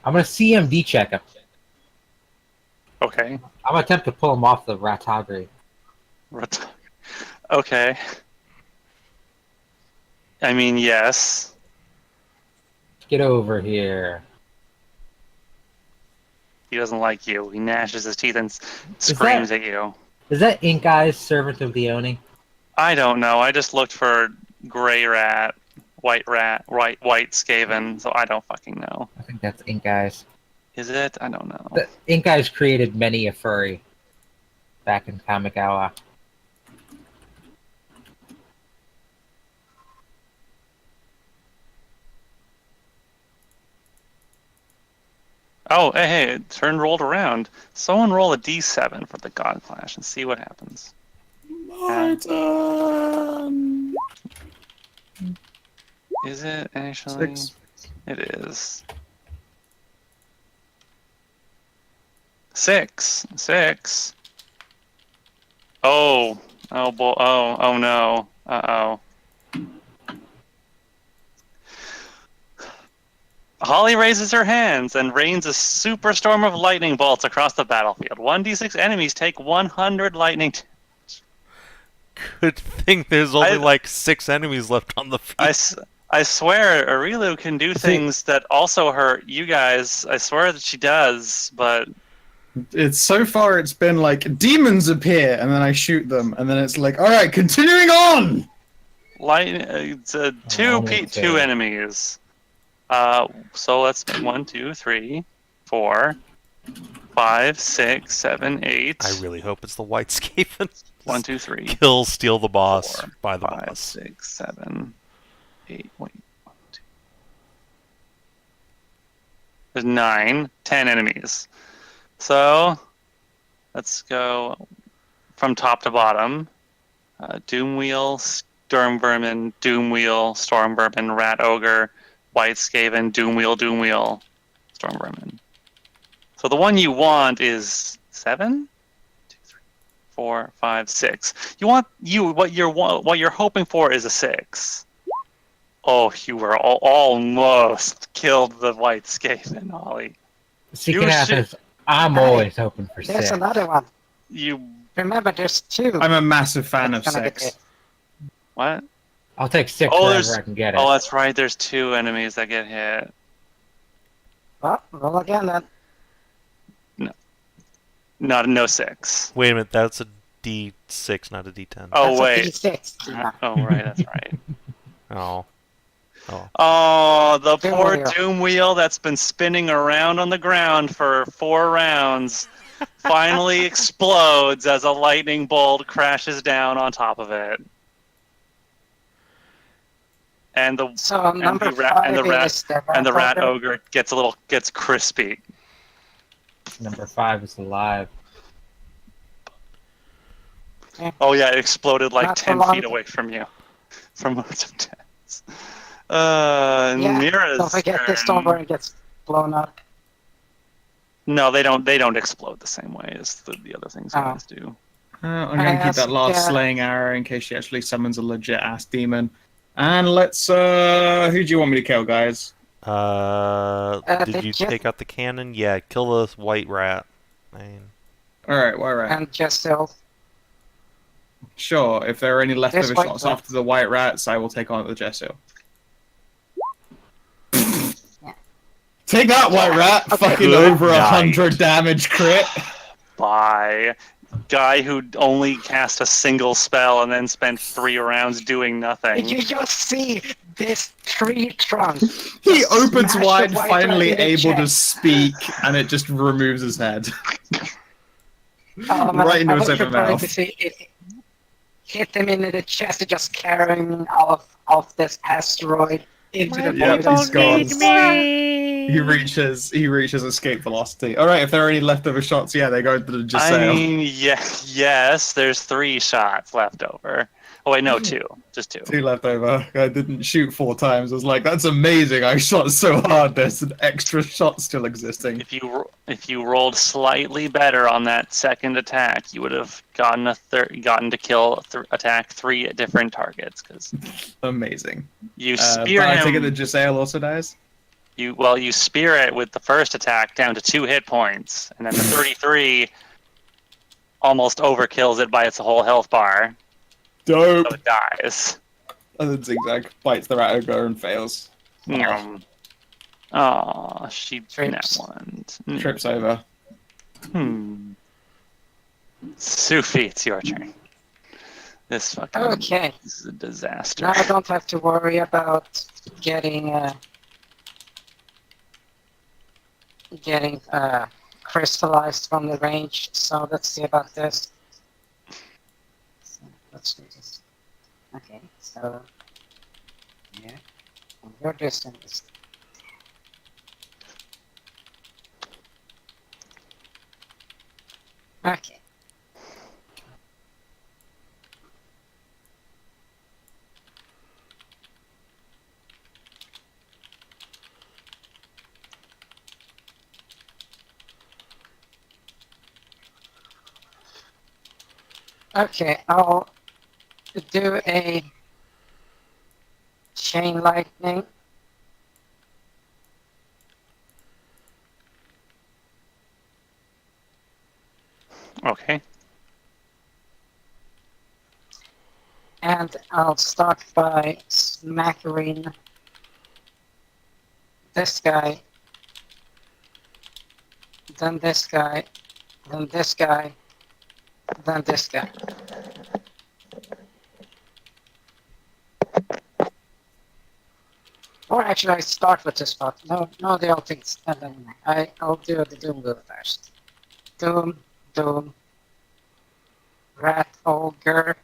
I'm gonna CMD check him. Okay. I'm gonna attempt to pull him off the Ratagri. Okay. I mean, yes. Get over here. He doesn't like you. He gnashes his teeth and screams at you. Is that Ink Eyes, Servant of the Oni? I don't know. I just looked for gray rat, white Skaven, so I don't fucking know. I think that's Ink Eyes. Is it? I don't know. The Ink Eyes created many a furry back in Kamigawa. Oh, hey, turn rolled around. Someone roll a d7 for the God Clash and see what happens. My turn. Is it actually? 6. It is. 6. 6. Oh. Oh boy. Oh no. Uh-oh. Holly raises her hands and rains a superstorm of lightning bolts across the battlefield. 1d6 enemies take 100 lightning. Good thing there's only like 6 enemies left on the field. I swear, Arilu can do things that also hurt you guys. I swear that she does, but It's so far it's been like demons appear and then I shoot them and then it's like, all right, continuing on. it's two enemies. So let's 1, 2, 3, 4, 5, 6, 7, 8. I really hope it's the White Skaven. 1, 2, 3. Kill, steal the boss, 4, by the 5, boss. 6, 7, 8. Wait. 1, 2. There's 9, 10 enemies. So let's go from top to bottom. Doomwheel, Storm Vermin, Doomwheel, Storm Vermin, Rat Ogre, White Skaven, Doomwheel, Storm Vermin. So the one you want is 7, 2, 3, 4, 5, 6. What you're hoping for is a 6. Oh, you were almost killed the white Skaven, Ollie. See, You Kinathis, I'm Hey, always hoping for There's 6. another one. You Remember, there's 2. I'm a massive fan that's of gonna get 6. hit. what? I'll take 6 Oh, wherever there's. I can get it. Oh, that's right. There's 2 enemies that get hit. Well, roll again then. No 6. Wait a minute, that's a D6, not a D10. Oh That's wait. a D6. Kina. Oh right, that's right. Oh. Oh, the Doom poor wheel. Doom Wheel that's been spinning around on the ground for 4 rounds finally explodes as a lightning bolt crashes down on top of it. And the So number the rat 5 and the rat is the and the rat ogre. ogre gets crispy. Number 5 is alive. Oh yeah, it exploded like Not for 10 long. feet away from you. From loads of deaths. Yeah, Mierah's don't forget this turn. stormborn gets blown up. No, they don't explode the same way as the other things Oh. guys do. I'm going to keep that last slaying arrow in case she actually summons a legit ass demon. And let's. Who do you want me to kill, guys? Did you take out the cannon? Yeah, kill the white rat. Alright, why right? And just still. Sure, if there are any leftover There's white shots rat. after the white rats, I will take on the Jessil. Take that, white rat! Okay. Fucking Good over night. 100 damage crit! By guy who only cast a single spell and then spent 3 rounds doing nothing. Did you just see this tree trunk? He just opens smash wide, the white finally rat in the able to chest? speak, and it just removes his head. Man, Right into I his was open prepared mouth. to see it hit him in the chest and just carrying out of this asteroid into the Yep, void. he's gone. He reaches escape velocity. Alright, if there are any leftover shots, yeah, they go into the I Jessil. mean, yes, there's 3 shots left over. Oh wait, no, 2. Just 2. 2 left over. I didn't shoot 4 times. I was like, that's amazing. I shot so hard. There's an extra shot still existing. If you rolled slightly better on that second attack, you would have gotten attack 3 different targets because Amazing. you spear but I him. take it the Jessil also dies? You spear it with the first attack down to 2 hit points, and then the 33 almost overkills it by its whole health bar, Dope. so it dies. And then Zigzag bites the rat ogre and fails. Oh, she Trips. that one. Trips over. Sophie, it's your turn. This fucking Okay. this is a disaster. Now I don't have to worry about getting crystallized from the range. So let's see about this. So let's do this. Okay, so yeah, and your distance. Okay. Okay, I'll do a chain lightning. Okay. And I'll start by smackering this guy, then this guy, then this guy, then this guy. Or actually, I start with this part. No, they all think. I'll do the Doom Wheel first. Doom, Rat Ogre,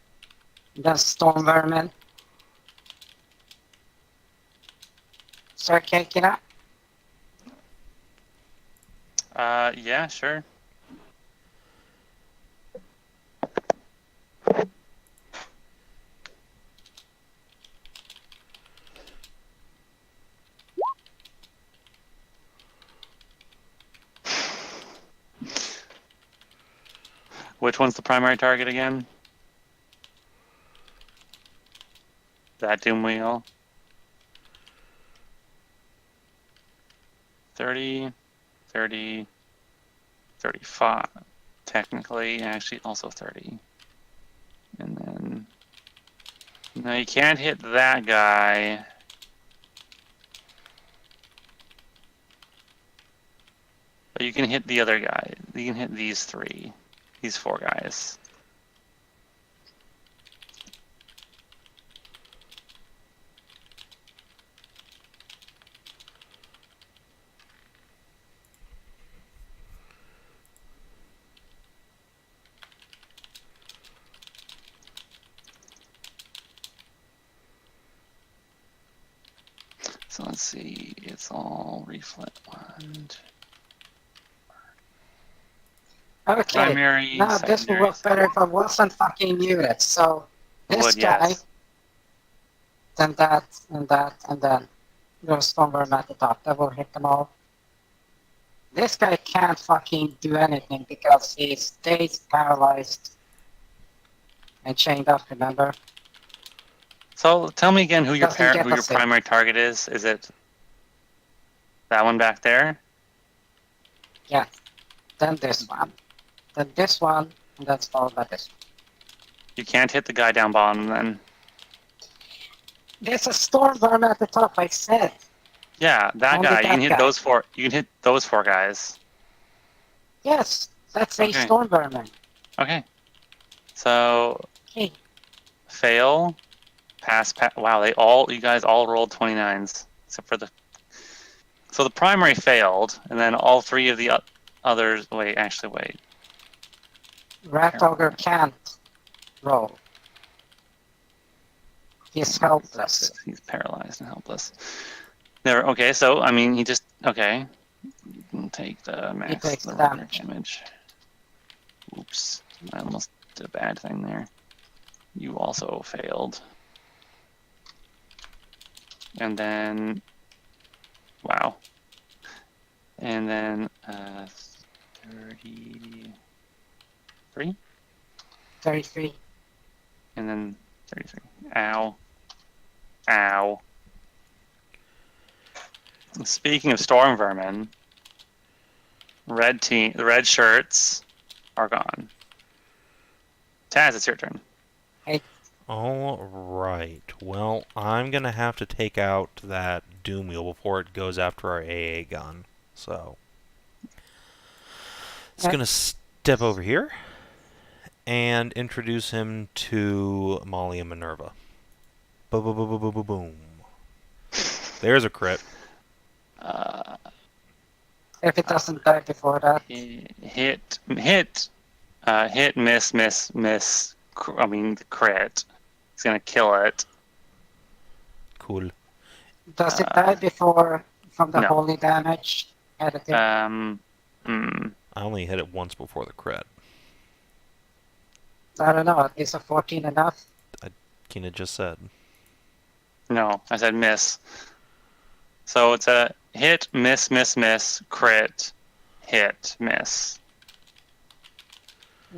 then Storm Vermin. Start caking up. Yeah, sure. Which one's the primary target again? That doom wheel. 30, 30, 35. Technically, actually, also 30. And then... No, you can't hit that guy. But you can hit the other guy. You can hit these three. These four guys. So let's see, it's all reflect one. Okay, Primary, now this would work better if I wasn't fucking muted. So this Would, guy, yes. then that, and that, and then there's Stormworm at the top. That will hit them all. This guy can't fucking do anything because he stays paralyzed and chained up, remember? So tell me again who your Doesn't get who your us in. primary target is. Is it that one back there? Yeah. Then this one. Then this one, and that's followed by this one. You can't hit the guy down bottom then. There's a Stormworm at the top, I said. Yeah, that Only guy. You that can hit guy. those four. You can hit those four guys. Yes, that's a Okay. Stormworm. Okay. So Okay. fail, pass. Wow, you guys all rolled 29s except for the. So the primary failed, and then all three of the others. Wait. Rat Ogre can't roll. He's helpless. He's paralyzed and helpless. There. Okay. So I mean, he just okay. Take the max takes the damage. damage. Oops, I almost did a bad thing there. You also failed. And then, wow. And then 33. 33. And then 33. Ow. Ow. Speaking of storm vermin, the red shirts are gone. Taz, it's your turn. All right. Well, I'm gonna have to take out that Doom Wheel before it goes after our AA gun. So, it's gonna step over here and introduce him to Molly and Minerva. Boom. There's a crit. If it doesn't die before that. Hit, miss. Crit. He's gonna kill it. Cool. Does it die before from the no. holy damage? Editing? I only hit it once before the crit. I don't know, is a 14 enough? Kina just said. No, I said miss. So it's a hit, miss, crit, hit, miss.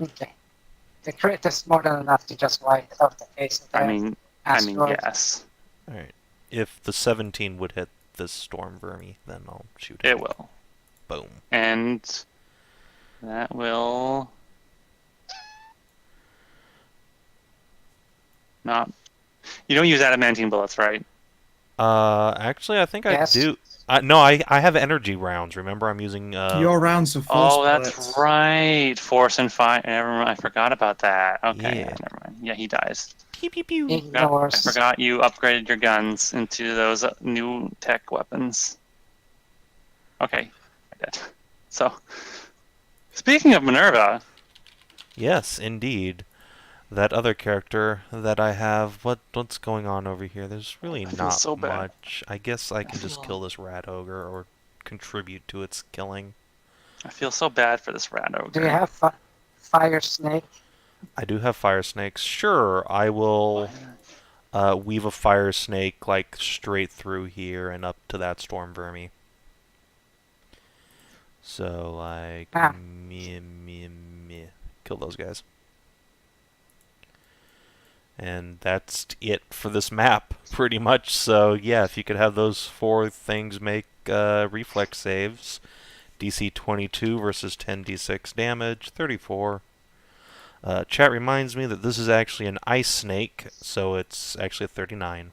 Okay. The crit is more than enough to just wipe it off the face of the asteroid. Yes. Alright. If the 17 would hit this storm vermi, then I'll shoot it. It will. Boom. And that will not. You don't use adamantine bullets, right? Actually, I think Yes. I do. No, I have energy rounds. Remember, I'm using. Your rounds of force Oh, that's bullets. right. Force and fire. Never mind. I forgot about that. Okay, Yeah. never mind. Yeah, he dies. Pew pew pew. I Ignores. forgot you upgraded your guns into those new tech weapons. Okay, I did. So, speaking of Minerva, Yes, indeed. That other character that I have. What's going on over here? There's really feel not so bad. much. I guess I can just feel- kill this rat ogre or contribute to its killing. I feel so bad for this rat ogre. Do you have Fire Snake? I do have fire snakes. Sure, I will weave a fire snake like straight through here and up to that storm vermi. So like Ah. meh. kill those guys. And that's it for this map, pretty much. So yeah, if you could have those 4 things make reflex saves, DC 22 versus 10d6 damage, 34. Chat reminds me that this is actually an ice snake, so it's actually a 39.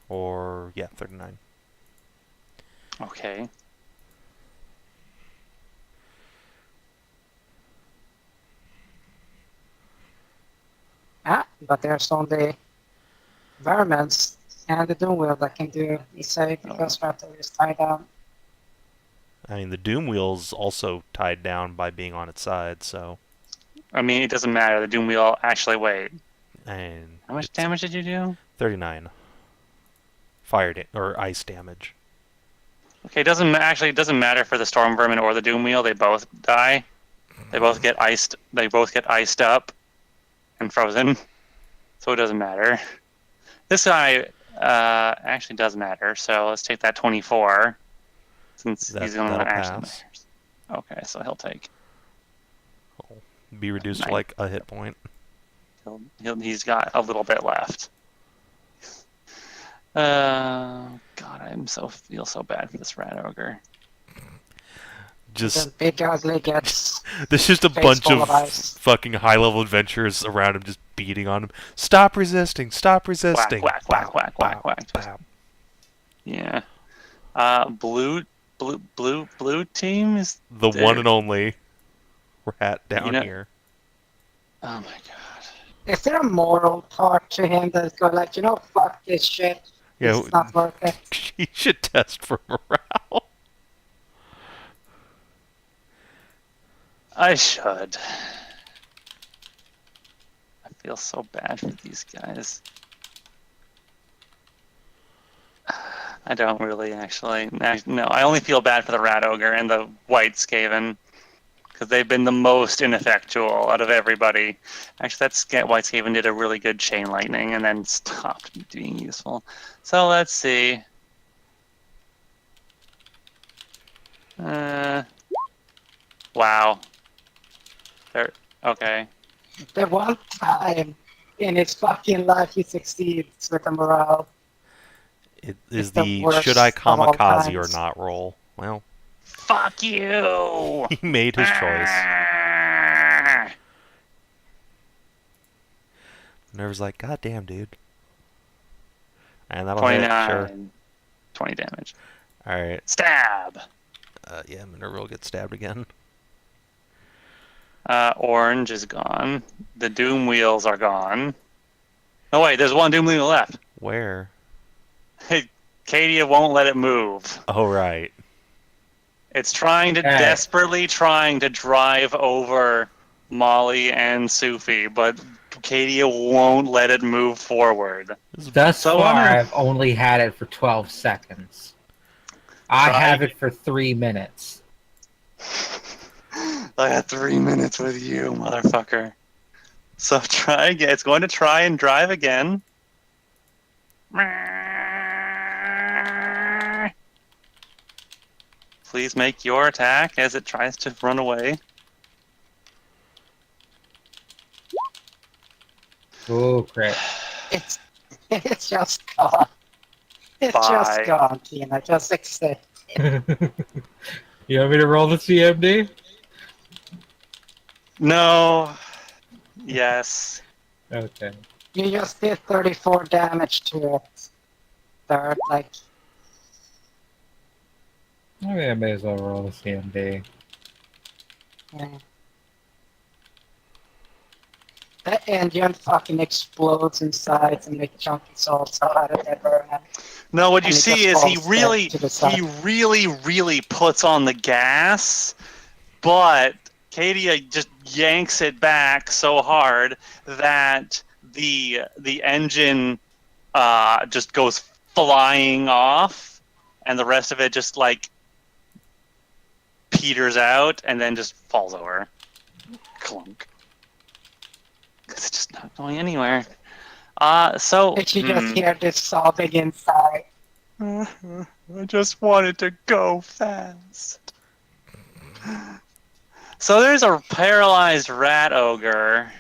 Or, yeah, 39. Okay. Ah, but there's only Vermins and the Doom Wheel that can do a save because Raptor is tied down. I mean, the Doom Wheel's also tied down by being on its side, so... I mean, it doesn't matter. The Doom Wheel actually wait. And How much damage did you do? 39. Fire or ice damage. Okay, it doesn't matter for the Storm Vermin or the Doom Wheel. They both die. They both get iced. They both get iced up and frozen. So it doesn't matter. This guy actually does matter. So let's take that 24, since he's the only one that actually matters. Okay, so he'll take. Be reduced to like a hit point. He's got a little bit left. God, feel so bad for this rat ogre. The big ugly gets. There's just a face bunch full of ice. fucking high-level adventurers around him, just beating on him. Stop resisting! Stop resisting! Whack, whack, whack, whack, whack, whack. Yeah. Blue team is the one and only rat down here. Oh my god. Is there a moral part to him that's go like, fuck this shit? Yeah, It's not worth it. He should test for morale. I should. I feel so bad for these guys. I don't really actually. No, I only feel bad for the Rat Ogre and the White Skaven, because they've been the most ineffectual out of everybody. Actually, that White Skaven did a really good Chain Lightning and then stopped being useful. So let's see. Wow. Okay. The one time in his fucking life he succeeds with the morale. It is It's the the worst should I of all kamikaze or times. not roll. Well, Fuck you! he made his choice. Nerve's like, God damn, dude. And that'll hit, 29. sure. 20 damage. Alright. Stab! Yeah, Minerva will get stabbed again. Orange is gone. The Doom Wheels are gone. Oh wait, there's one Doom Wheel left. Where? Cadia won't let it move. Oh, right. It's desperately trying to drive over Molly and Sophie, but Cadia won't let it move forward. Thus far, I've only had it for 12 seconds. I have it for 3 minutes. I had 3 minutes with you, motherfucker. So try again. It's going to try and drive again. Please make your attack as it tries to run away. Oh, crap. It's just gone. It's just Bye. gone, Tina. Just accept. You want me to roll the CMD? No. Yes. Okay. You just did 34 damage to it. Third, like, I think I may as well roll the CMD. yeah. That engine fucking explodes inside and make chunky souls out of that vermin. No, what you And it see just is he falls really, to the side. really puts on the gas, but Cadia just yanks it back so hard that the engine just goes flying off, and the rest of it just like peters out and then just falls over. Clunk. Because it's just not going anywhere. So Did you just hear this sobbing inside? I just wanted to go fast. So there's a paralyzed rat ogre.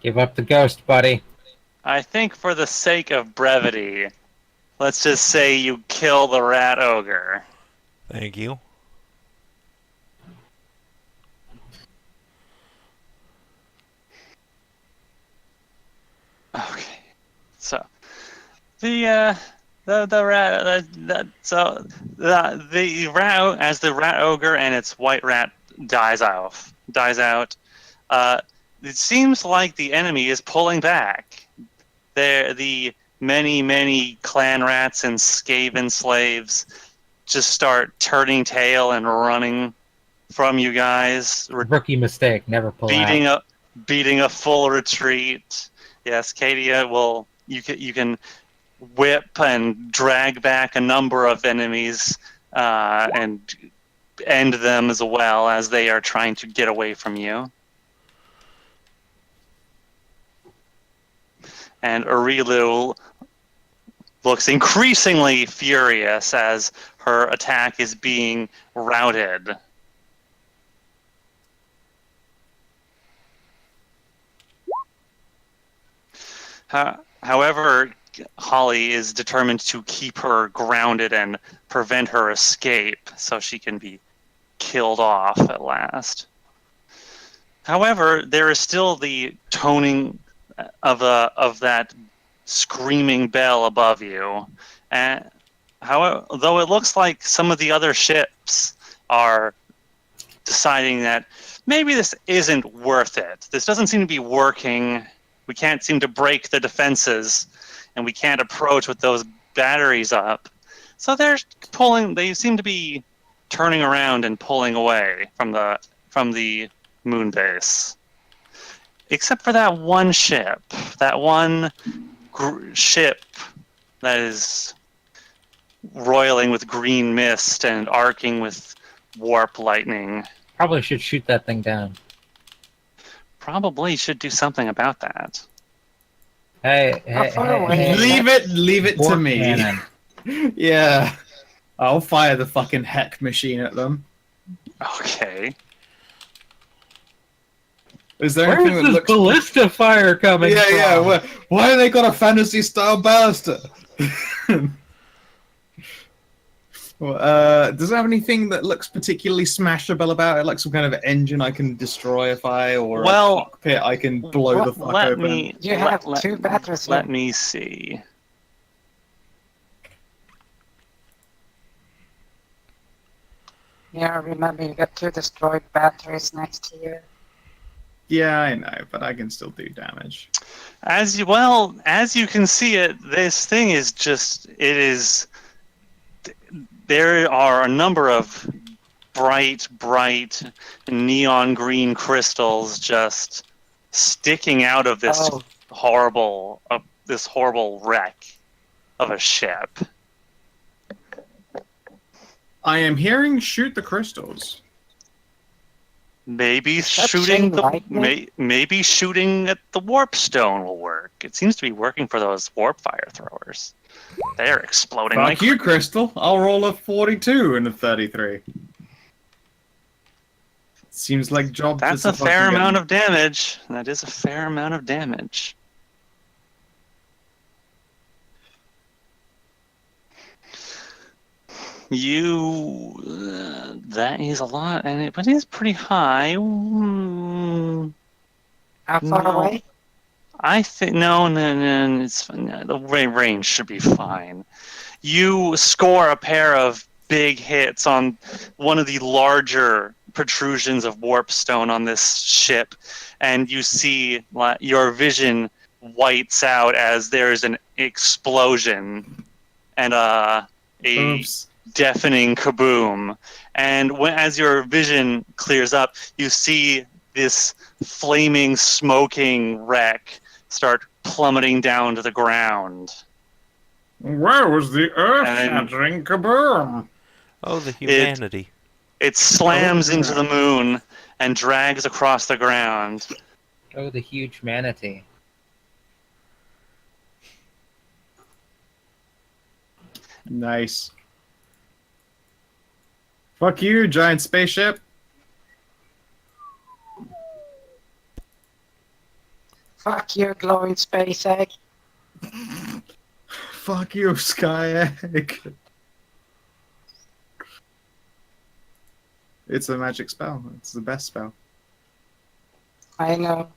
Give up the ghost, buddy. I think for the sake of brevity, let's just say you kill the rat ogre. Thank you. Okay. So the rat the rat as the rat ogre and its white rat dies out. It seems like the enemy is pulling back. The many clan rats and Skaven slaves just start turning tail and running from you guys, Rookie mistake. Never pull out. beating a full retreat. Yes, Cadia will. You can whip and drag back a number of enemies and end them as well as they are trying to get away from you. And Arilu looks increasingly furious as her attack is being routed. However, Holly is determined to keep her grounded and prevent her escape so she can be killed off at last. However, there is still the toning of that screaming bell above you. And though it looks like some of the other ships are deciding that maybe this isn't worth it. This doesn't seem to be working. We can't seem to break the defenses, and we can't approach with those batteries up. So they seem to be turning around and pulling away from the moon base. Except for that one ship. That one ship that is roiling with green mist and arcing with warp lightning. Probably should shoot that thing down. Probably should do something about that. Hey, Leave it to Warp me. cannon. Yeah. I'll fire the fucking heck machine at them. Okay. Is there Where's anything that this looks... ballista fire coming from? Yeah. Why have they got a fantasy-style ballista? Does it have anything that looks particularly smashable about it, like some kind of engine I can destroy or a cockpit I can blow the fuck open? You have two batteries here. Let me see. Yeah, remember you got two destroyed batteries next to you. Yeah, I know, but I can still do damage. As you can see it, this thing is there are a number of bright neon green crystals just sticking out of this horrible wreck of a ship. I am hearing shoot the crystals. Maybe that shooting chain lightning? maybe shooting at the warp stone will work. It seems to be working for those warp fire throwers. They're exploding Fuck like you, Crystal. I'll roll a 42 and a 33. Seems like job. That's a fair amount of damage. That is a fair amount of damage. That is a lot, but it is pretty high. How far away? I think no, it's the range should be fine. You score a pair of big hits on one of the larger protrusions of warpstone on this ship, and you see your vision whites out as there's an explosion and a deafening kaboom. And as your vision clears up, you see this flaming, smoking wreck start plummeting down to the ground. Where was the earth-shattering kaboom? Oh, the humanity. It slams into the moon and drags across the ground. Oh, the huge manatee. Nice. Fuck you, giant spaceship. Fuck you, glowing space egg. Fuck you, Sky Egg. It's a magic spell. It's the best spell. I know.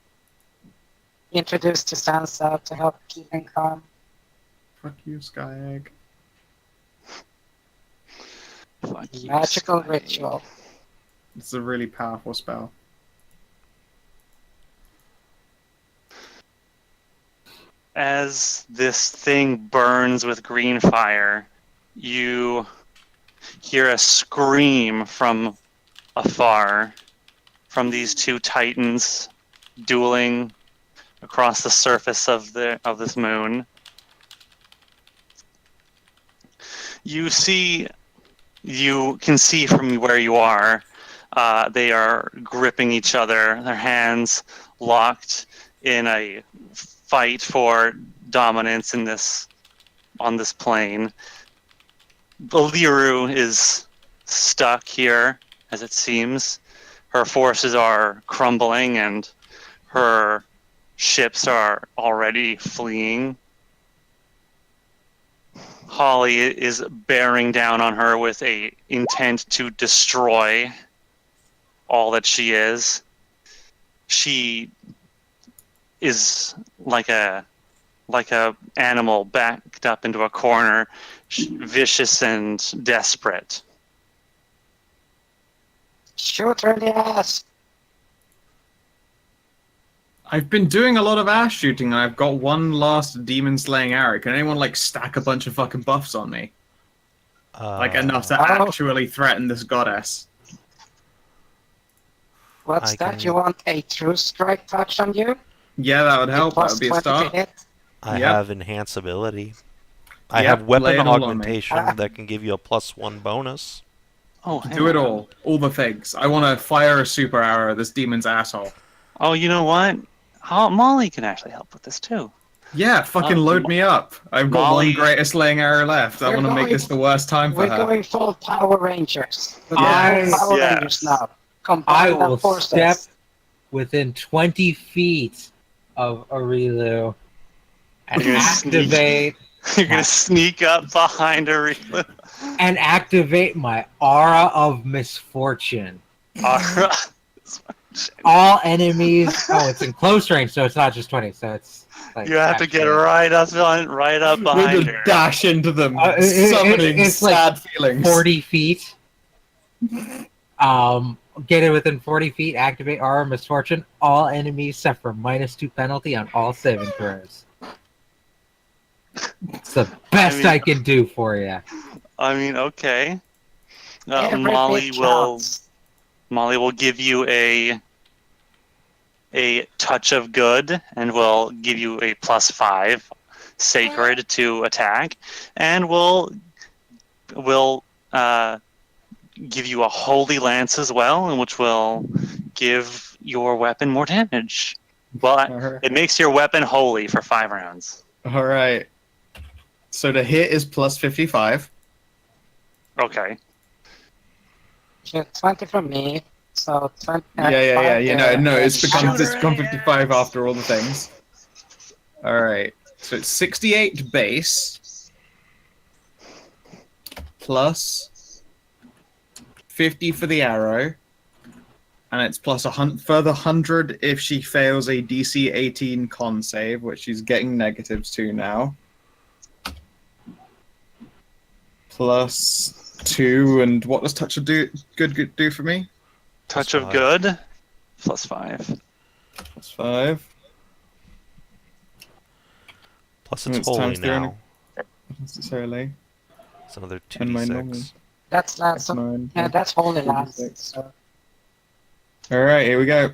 Introduced to Sansa to help keep him calm. Fuck you, Sky Egg. Fuck you, Magical Sky. ritual. It's a really powerful spell. As this thing burns with green fire, you hear a scream from afar from these two titans dueling across the surface of this moon. You can see from where you are, they are gripping each other, their hands locked in a fight for dominance on this plane. Beliru is stuck here, as it seems. Her forces are crumbling and her ships are already fleeing. Holly is bearing down on her with a intent to destroy all that she is. She is like a animal backed up into a corner, vicious and desperate. Shoot her in the ass. I've been doing a lot of ass shooting, and I've got one last demon slaying arrow. Can anyone like stack a bunch of fucking buffs on me? Like enough to actually threaten this goddess? What's I that? can- You want a true strike touch on you? Yeah, that would help. That Plus would be a 20 to start. hit? I Yep. have enhance ability. I Yep, have lay weapon it all on me. augmentation that can give you a +1 bonus. Oh, hang Do it on. all the things. I want to fire a super arrow at this demon's asshole. Oh, you know what? Molly can actually help with this too. Yeah, fucking load me up. I've got Molly- one greatest slaying arrow left. I We're want to make going- this the worst time for We're her. going full Power Rangers. We're Yes, going Power yes. Rangers now. I Combine will our forces. step within 20 feet of Arilu and You're gonna sneak. activate You're gonna sneak up behind her. my aura of misfortune. Alright. All enemies. Oh, it's in close range, so it's not just 20. So it's like You have to get actually- right up We're behind just her. dash into them, it- summoning it's like sad feelings. 40 feet. Get it within 40 feet. Activate aura of misfortune. All enemies suffer -2 penalty on all saving throws. It's the best I can do for you. I mean, okay. Every Molly bit will. counts. Molly will give you a touch of good, and will give you a +5 sacred to attack, and will give you a holy lance as well, and which will give your weapon more damage. Well, it makes your weapon holy for 5 rounds. All right. So the hit is +55. Okay. Shoot, 20 from me. So 20. Yeah. You know, no, it's become Shoot her 55 after all the things. All right. So it's 68 base plus 50 for the arrow, and it's plus further 100 if she fails a DC 18 con save, which she's getting negatives to now. Plus 2, and what does touch of good do for me? Touch +5. of good, +5. Plus 5. Plus And it's it's holy times three now. Not necessarily. It's another And my normal. 2d6. That's lance. That's 9. Yeah, that's holy lance. 26. So Alright, here we go.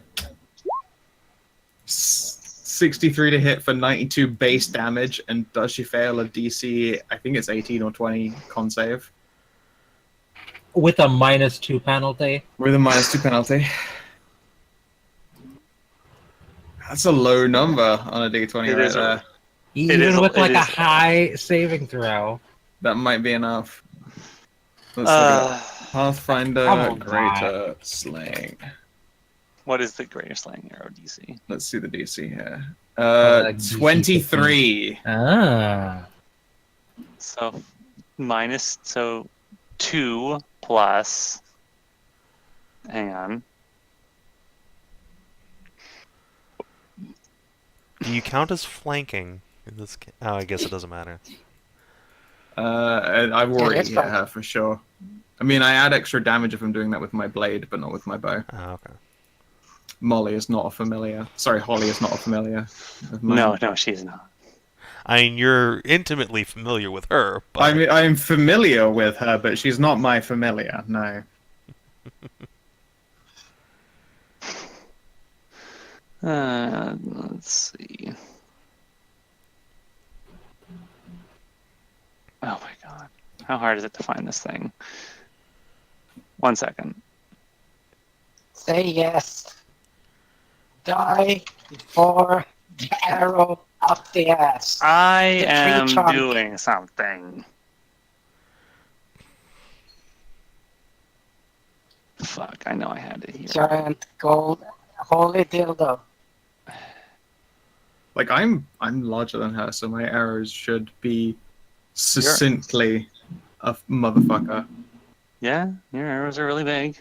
63 to hit for 92 base damage, and does she fail a DC, I think it's 18 or 20 con save? With a -2 penalty. With a -2 penalty. That's a low number on a D20 It right is a- there. Even is- with like it a is- high saving throw. That might be enough. Let's look it up. Pathfinder Come on, Greater Slaying. What is the greater slaying arrow DC? Let's see the DC here. DC 23. Ah. So minus 2 plus. Hang on. Do you count as flanking in this? Oh, I guess it doesn't matter. I've already it's hit fine. her for sure. I mean, I add extra damage if I'm doing that with my blade, but not with my bow. Oh, okay. Molly is not a familiar. Sorry, Holly is not a familiar of mine. No, she's not. I mean, you're intimately familiar with her, but I mean, I'm familiar with her, but she's not my familiar. No. Let's see. Oh my god. How hard is it to find this thing? 1 second. Say yes. Die before the arrow up the ass. I The am tree trunk. doing something. Fuck, I know I had it here. Giant gold holy dildo. Like I'm larger than her, so my arrows should be succinctly a motherfucker. Yeah, your arrows are really big.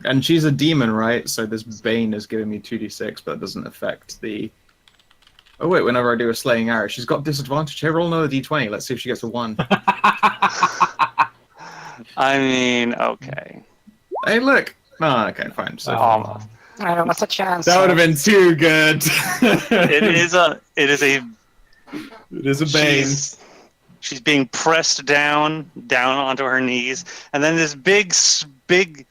And she's a demon, right? So this Bane is giving me 2d6, but it doesn't affect the... Oh wait, whenever I do a slaying arrow, she's got disadvantage. Here, roll another d20. Let's see if she gets a 1. I mean, okay. Hey, look! Oh, okay, fine. So Almost. I don't know what's a chance. that would have been too good. It is a It is a Bane. She's being pressed down onto her knees, and then this big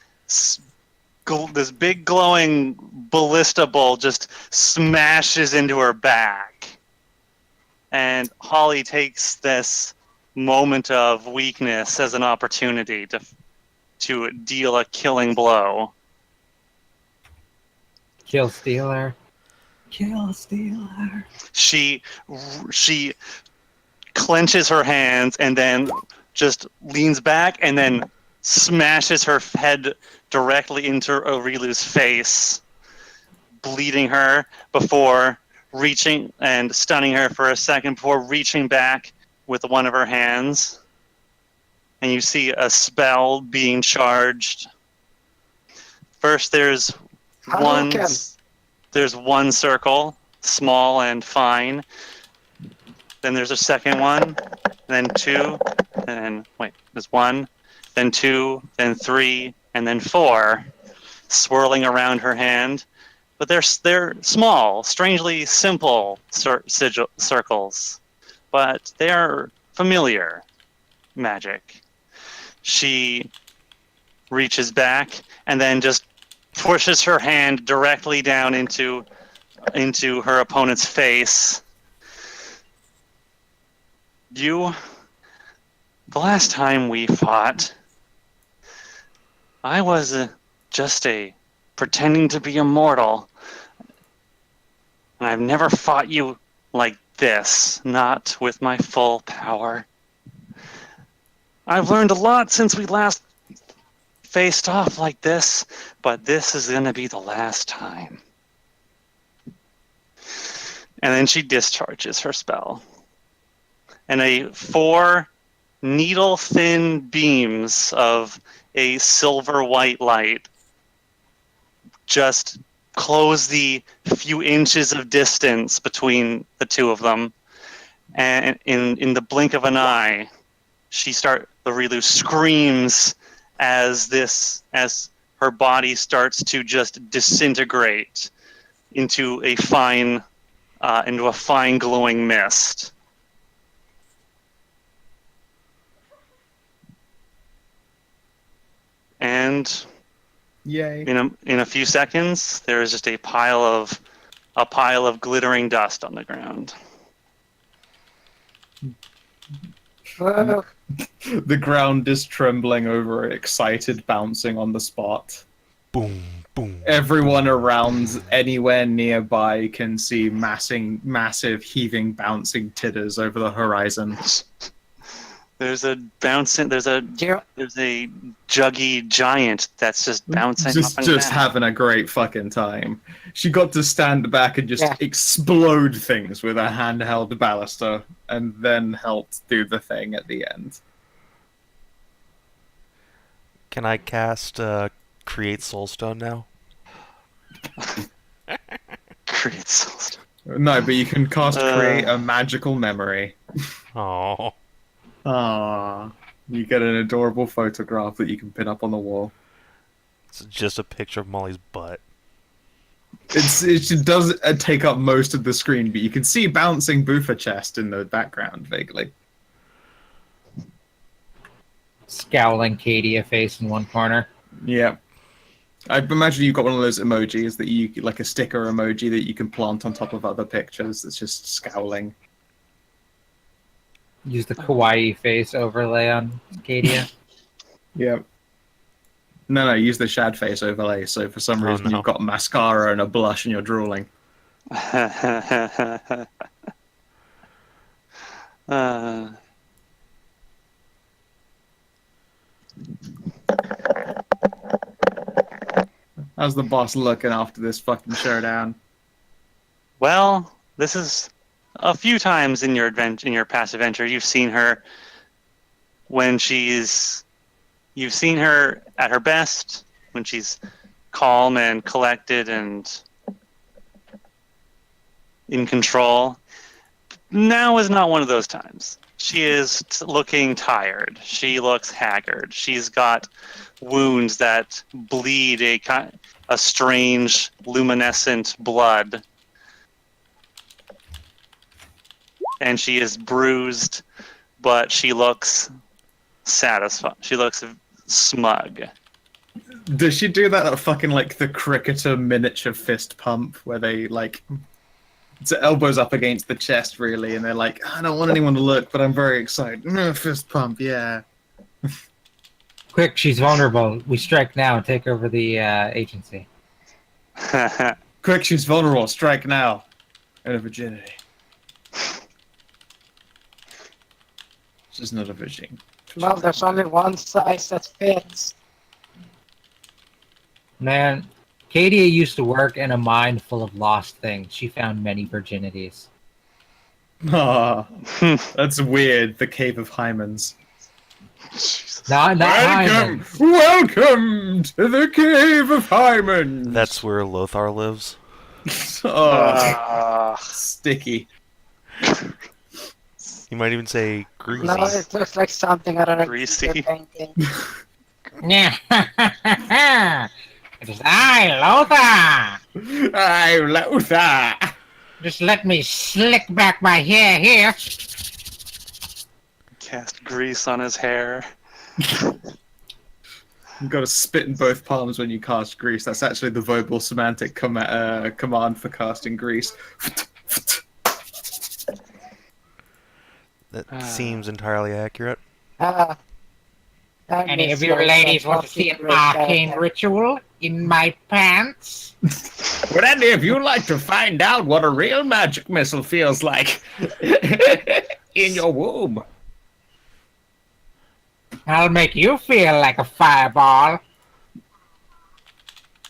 glowing ballista bolt just smashes into her back. And Holly takes this moment of weakness as an opportunity to deal a killing blow. Kill Stealer. Kill Stealer. She clenches her hands and then just leans back and then smashes her head directly into Aurilu's face, bleeding her before reaching and stunning her for a second before reaching back with one of her hands. And you see a spell being charged. First there's one circle, small and fine. Then there's a second one, then two, and then there's one, then two, then three, and then four, swirling around her hand. But they're small, strangely simple circles, but they are familiar magic. She reaches back and then just pushes her hand directly down into her opponent's face. The last time we fought, I was just pretending to be immortal. And I've never fought you like this, not with my full power. I've learned a lot since we last faced off like this, but this is going to be the last time. And then she discharges her spell. And 4 needle-thin beams of a silver-white light just close the few inches of distance between the two of them. And in the blink of an eye, Aurilu screams as her body starts to just disintegrate into a fine glowing mist. And Yay. in a few seconds, there is just a pile of glittering dust on the ground. Whoa. The ground is trembling over, excited, bouncing on the spot. boom, boom. Everyone around anywhere nearby can see massive, heaving, bouncing titters over the horizon. There's a bouncing. There's a Dear, juggy giant that's just bouncing up and Just down. having a great fucking time. She got to stand back and just Yeah. explode things with a handheld ballista, and then helped do the thing at the end. Can I cast Create Soulstone now? Create souls. No, but you can cast Uh. Create a Magical Memory. Oh, Ah, you get an adorable photograph that you can pin up on the wall. it's just a picture of Molly's butt. It does take up most of the screen, but you can see bouncing boofer chest in the background vaguely. Scowling Cadia face in one corner. Yeah. I imagine you've got one of those emojis that you like a sticker emoji that you can plant on top of other pictures that's just scowling. Use the kawaii face overlay on Cadia. Yeah. No, use the shad face overlay. So for some Oh, reason no. you've got mascara and a blush and you're drooling. How's the boss looking after this fucking showdown? Well, this is a few times in your past adventure you've seen her when you've seen her at her best when she's calm and collected and in control. Now is not one of those times. She is looking tired. She looks haggard. She's got wounds that bleed a strange luminescent blood. And she is bruised, but she looks satisfied. She looks smug. Does she do that at fucking like the cricketer miniature fist pump where they like it's elbows up against the chest really and they're like, I don't want anyone to look, but I'm very excited. Fist pump, yeah. Quick, she's vulnerable. We strike now and take over the agency. Quick, she's vulnerable, strike now. And a virginity. This is not a virgin. well, there's only one size that fits. Man, Cadia used to work in a mine full of lost things. She found many virginities. Ah, that's weird. The Cave of Hymens. Not Welcome, Hymens. welcome to the Cave of Hymens. That's where Lothar lives. Oh, sticky. You might even say greasy. No, it looks like something out of a Greasy. Caesar painting. It is I, Lothar. I'm Lothar. Just let me slick back my hair here. Cast grease on his hair. You've got to spit in both palms when you cast grease. That's actually the verbal semantic command for casting grease. That seems entirely accurate. Any of you ladies want to see an arcane ritual in my pants? Would any of you like to find out what a real magic missile feels like in your womb? I'll make you feel like a fireball.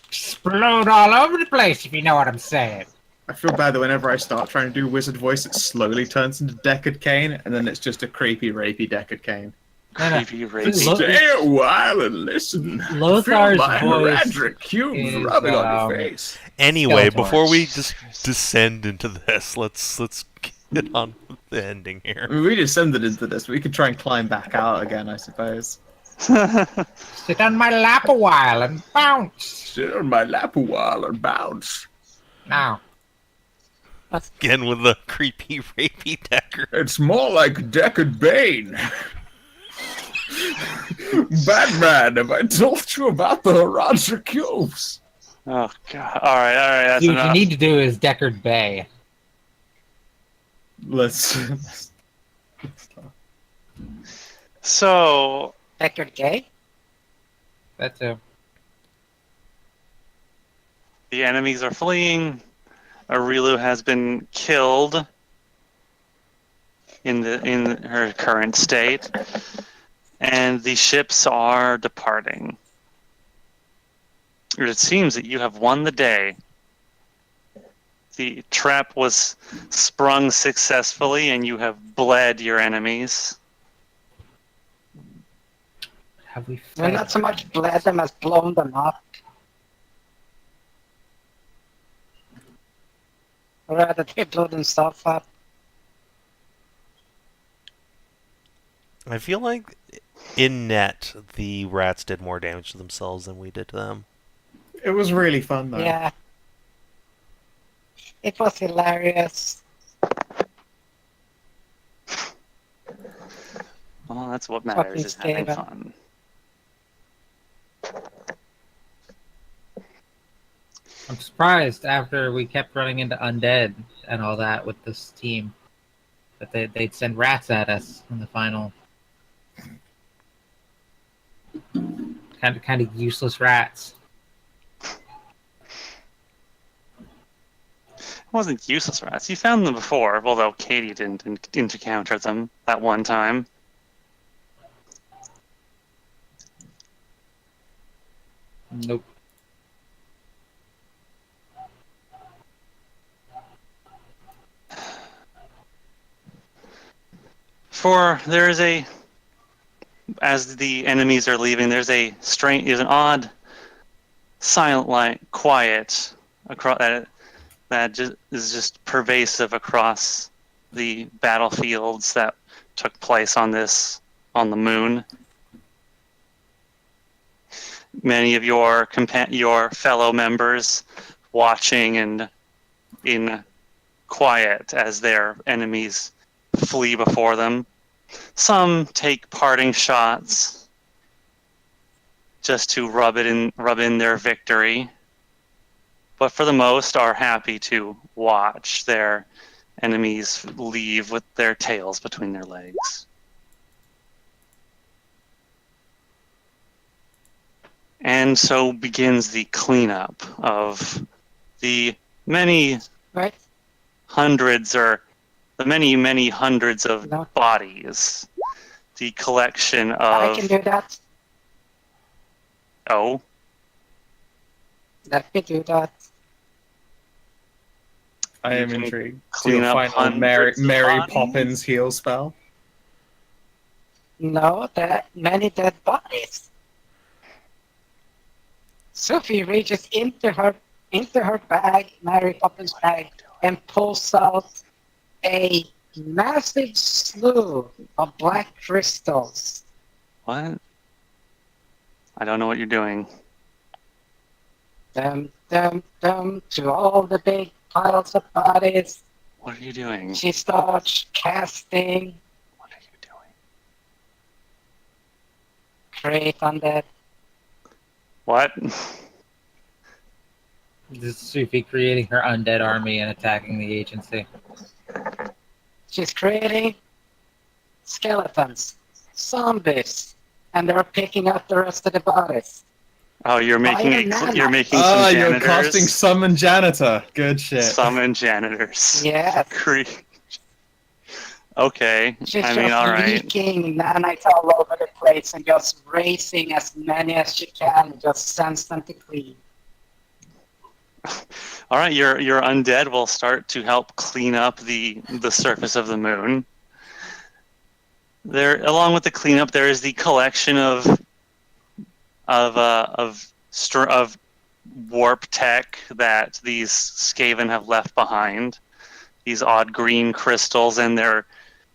Explode all over the place, if you know what I'm saying. I feel bad that whenever I start trying to do wizard voice, it slowly turns into Deckard Cain, and then it's just a creepy, rapey Deckard Cain. No. Creepy race. Stay a while and listen. Lothar's Feel my voice Hedrah cubes is, rubbing on your face. Anyway, Skeletor. before we just descend into this, let's get on with the ending I here. mean, we descended into this, but we could try and climb back out again, I suppose. Sit on my lap a while and bounce. Sit on my lap a while and bounce. Now, Again with the creepy, rapey Decker. It's more like Deckard Bane. Batman, have I told you about the Hedrah cubes? Oh god! All right, that's what you enough. need to do is Deckard Bay. Let's So Deckard gay? That's a the enemies are fleeing. Arilu has been killed in her current state, and the ships are departing. It seems that you have won the day. The trap was sprung successfully, and you have bled your enemies. Have we We're not so much bled them as blown them up. Or rather, they blew themselves up. I feel like in net, the rats did more damage to themselves than we did to them. It was really fun though. Yeah. It was hilarious. Well, that's what matters, Fucking is having Skaven. fun. I'm surprised after we kept running into undead and all that with this team that they'd send rats at us in the final. Kind of useless rats. It wasn't useless rats. You found them before, although Cadia didn't encounter them that one time. Nope. For there is a, as the enemies are leaving, there's an odd, silent light, quiet across that is just pervasive across the battlefields that took place on the moon. Many of your fellow members watching and in quiet as their enemies flee before them. Some take parting shots just to rub in their victory, but for the most are happy to watch their enemies leave with their tails between their legs. And so begins the cleanup of the many Right? hundreds or the many hundreds of No. bodies. The collection I can of... do that. Oh, Let me do that. I You am can intrigued. Do clean your up final Mary hundreds of bodies? Poppins heal spell. No, there are many dead bodies. Sophie reaches into her bag, Mary Poppins' bag, and pulls out a massive slew of black crystals. what? I don't know what you're doing. Dum, dum, dum, to all the big piles of bodies. What are you doing? She starts casting What are you doing? create undead. What? This is Sophie creating her undead army and attacking the agency. She's creating skeletons, zombies, and they're picking up the rest of the bodies. Oh, you're making Nana. some You're janitors. casting summon janitor. Good shit. Summon janitors. Yes. Okay. She's I mean, just all right. leaking nanites all over the place and just raising as many as she can and just sends them to clean. All right, your undead will start to help clean up the surface of the moon. There, along with the cleanup, there is the collection of warp tech that these Skaven have left behind. These odd green crystals and their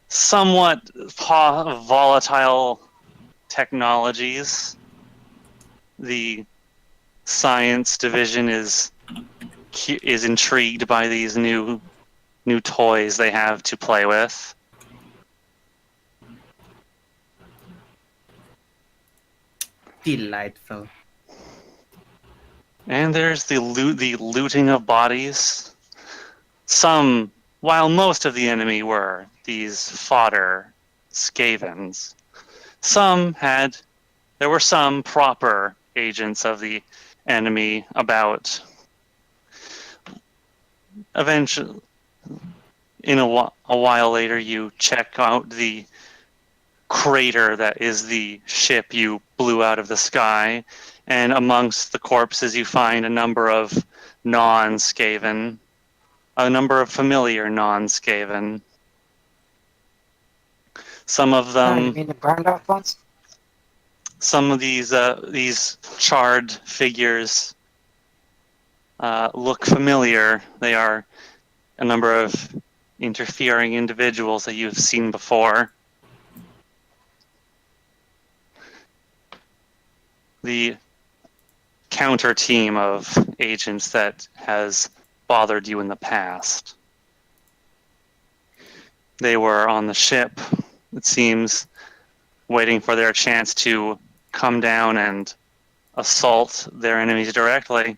somewhat volatile technologies. The science division is intrigued by these new toys they have to play with. Delightful. And there's the looting of bodies. While most of the enemy were these fodder Skavens, there were some proper agents of the enemy about eventually a while later, you check out the crater that is the ship you blew out of the sky, and amongst the corpses you find a number of non-Skaven, a number of familiar non-Skaven. Some of You them, mean the burned out ones? some of these charred figures look familiar. They are a number of interfering individuals that you've seen before. The counter team of agents that has bothered you in the past. They were on the ship, it seems, waiting for their chance to come down and assault their enemies directly.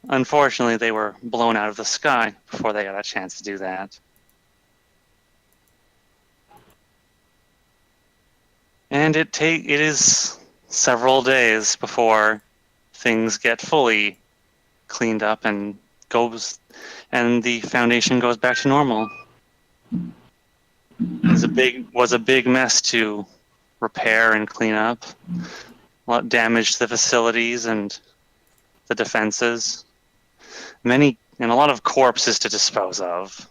Unfortunately, they were blown out of the sky before they got a chance to do that. And it is several days before things get fully cleaned up and the Foundation goes back to normal. It was a big mess to repair and clean up. A lot damaged the facilities and the defenses. A lot of corpses to dispose of.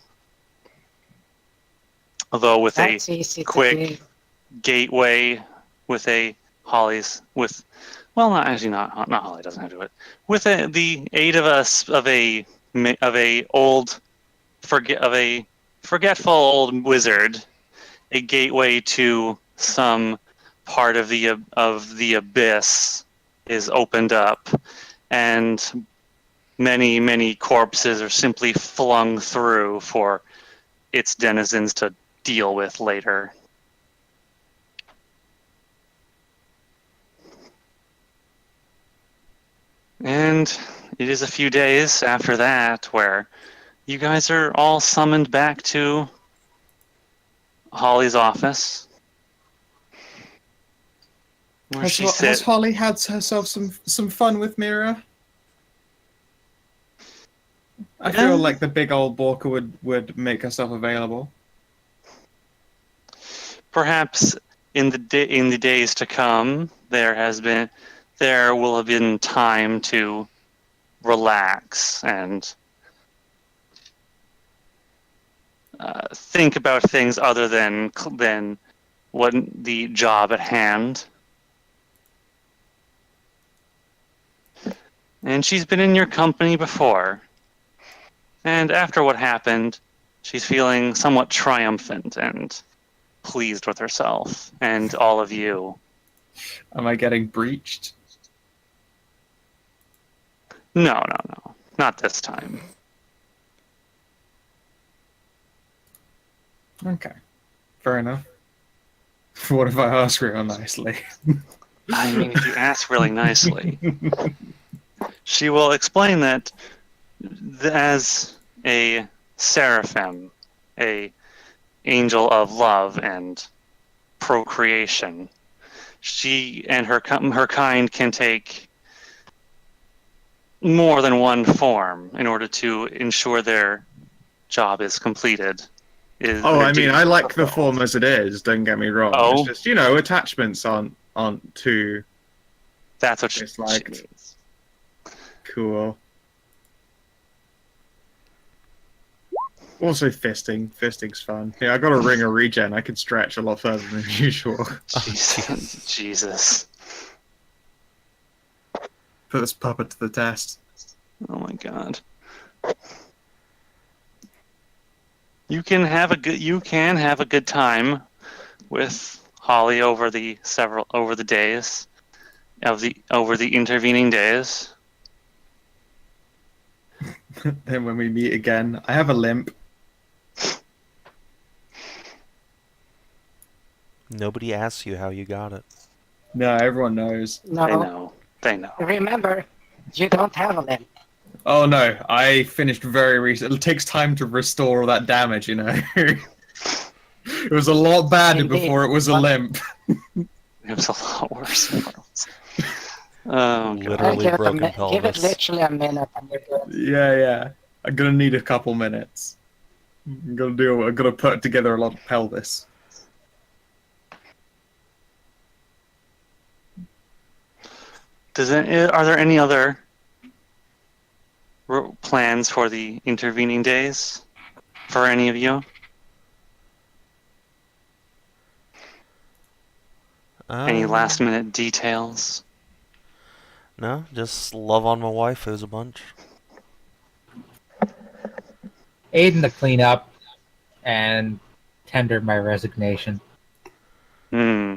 Although with That's a easy to quick do. gateway with a Holly doesn't have to do it. With the aid of a forgetful old wizard, a gateway to some part of the abyss is opened up, and many corpses are simply flung through for its denizens to deal with later. And it is a few days after that where you guys are all summoned back to Holly's office. Where she Has sits. Holly had herself some fun with Mierah? I feel like the big old Borka would make herself available. Perhaps in the days to come, there will have been time to relax and think about things other than what the job at hand. And she's been in your company before. And after what happened, she's feeling somewhat triumphant and pleased with herself and all of you. Am I getting breached? No. Not this time. Okay. Fair enough. What if I ask real nicely? I mean, if you ask really nicely, she will explain that as a seraphim, a angel of love and procreation, she and her kind can take more than one form in order to ensure their job is completed. I like the form as it is, don't get me wrong. Oh. It's just, attachments aren't too That's what she disliked. means. Cool. Also fisting. Fisting's fun. Yeah, I got a ring of regen. I can stretch a lot further than usual. Jesus. Put this puppet to the test. Oh my god. You can have a good time with Holly over the days over the intervening days. Then when we meet again, I have a limp. Nobody asks you how you got it. No, everyone knows. No. They know. Remember, you don't have a limp. Oh no, I finished very recently. It takes time to restore all that damage, It was a lot badder Indeed. before it was a limp. It was a lot worse. Oh, God. Literally broken Give it pelvis. literally a minute and you're good. Yeah. I'm gonna need a couple minutes. I'm gonna put together a lot of pelvis. Are there any other plans for the intervening days for any of you? Any last minute details? No, just love on my wife who's a bunch. Aid in the cleanup and tender my resignation. Hmm.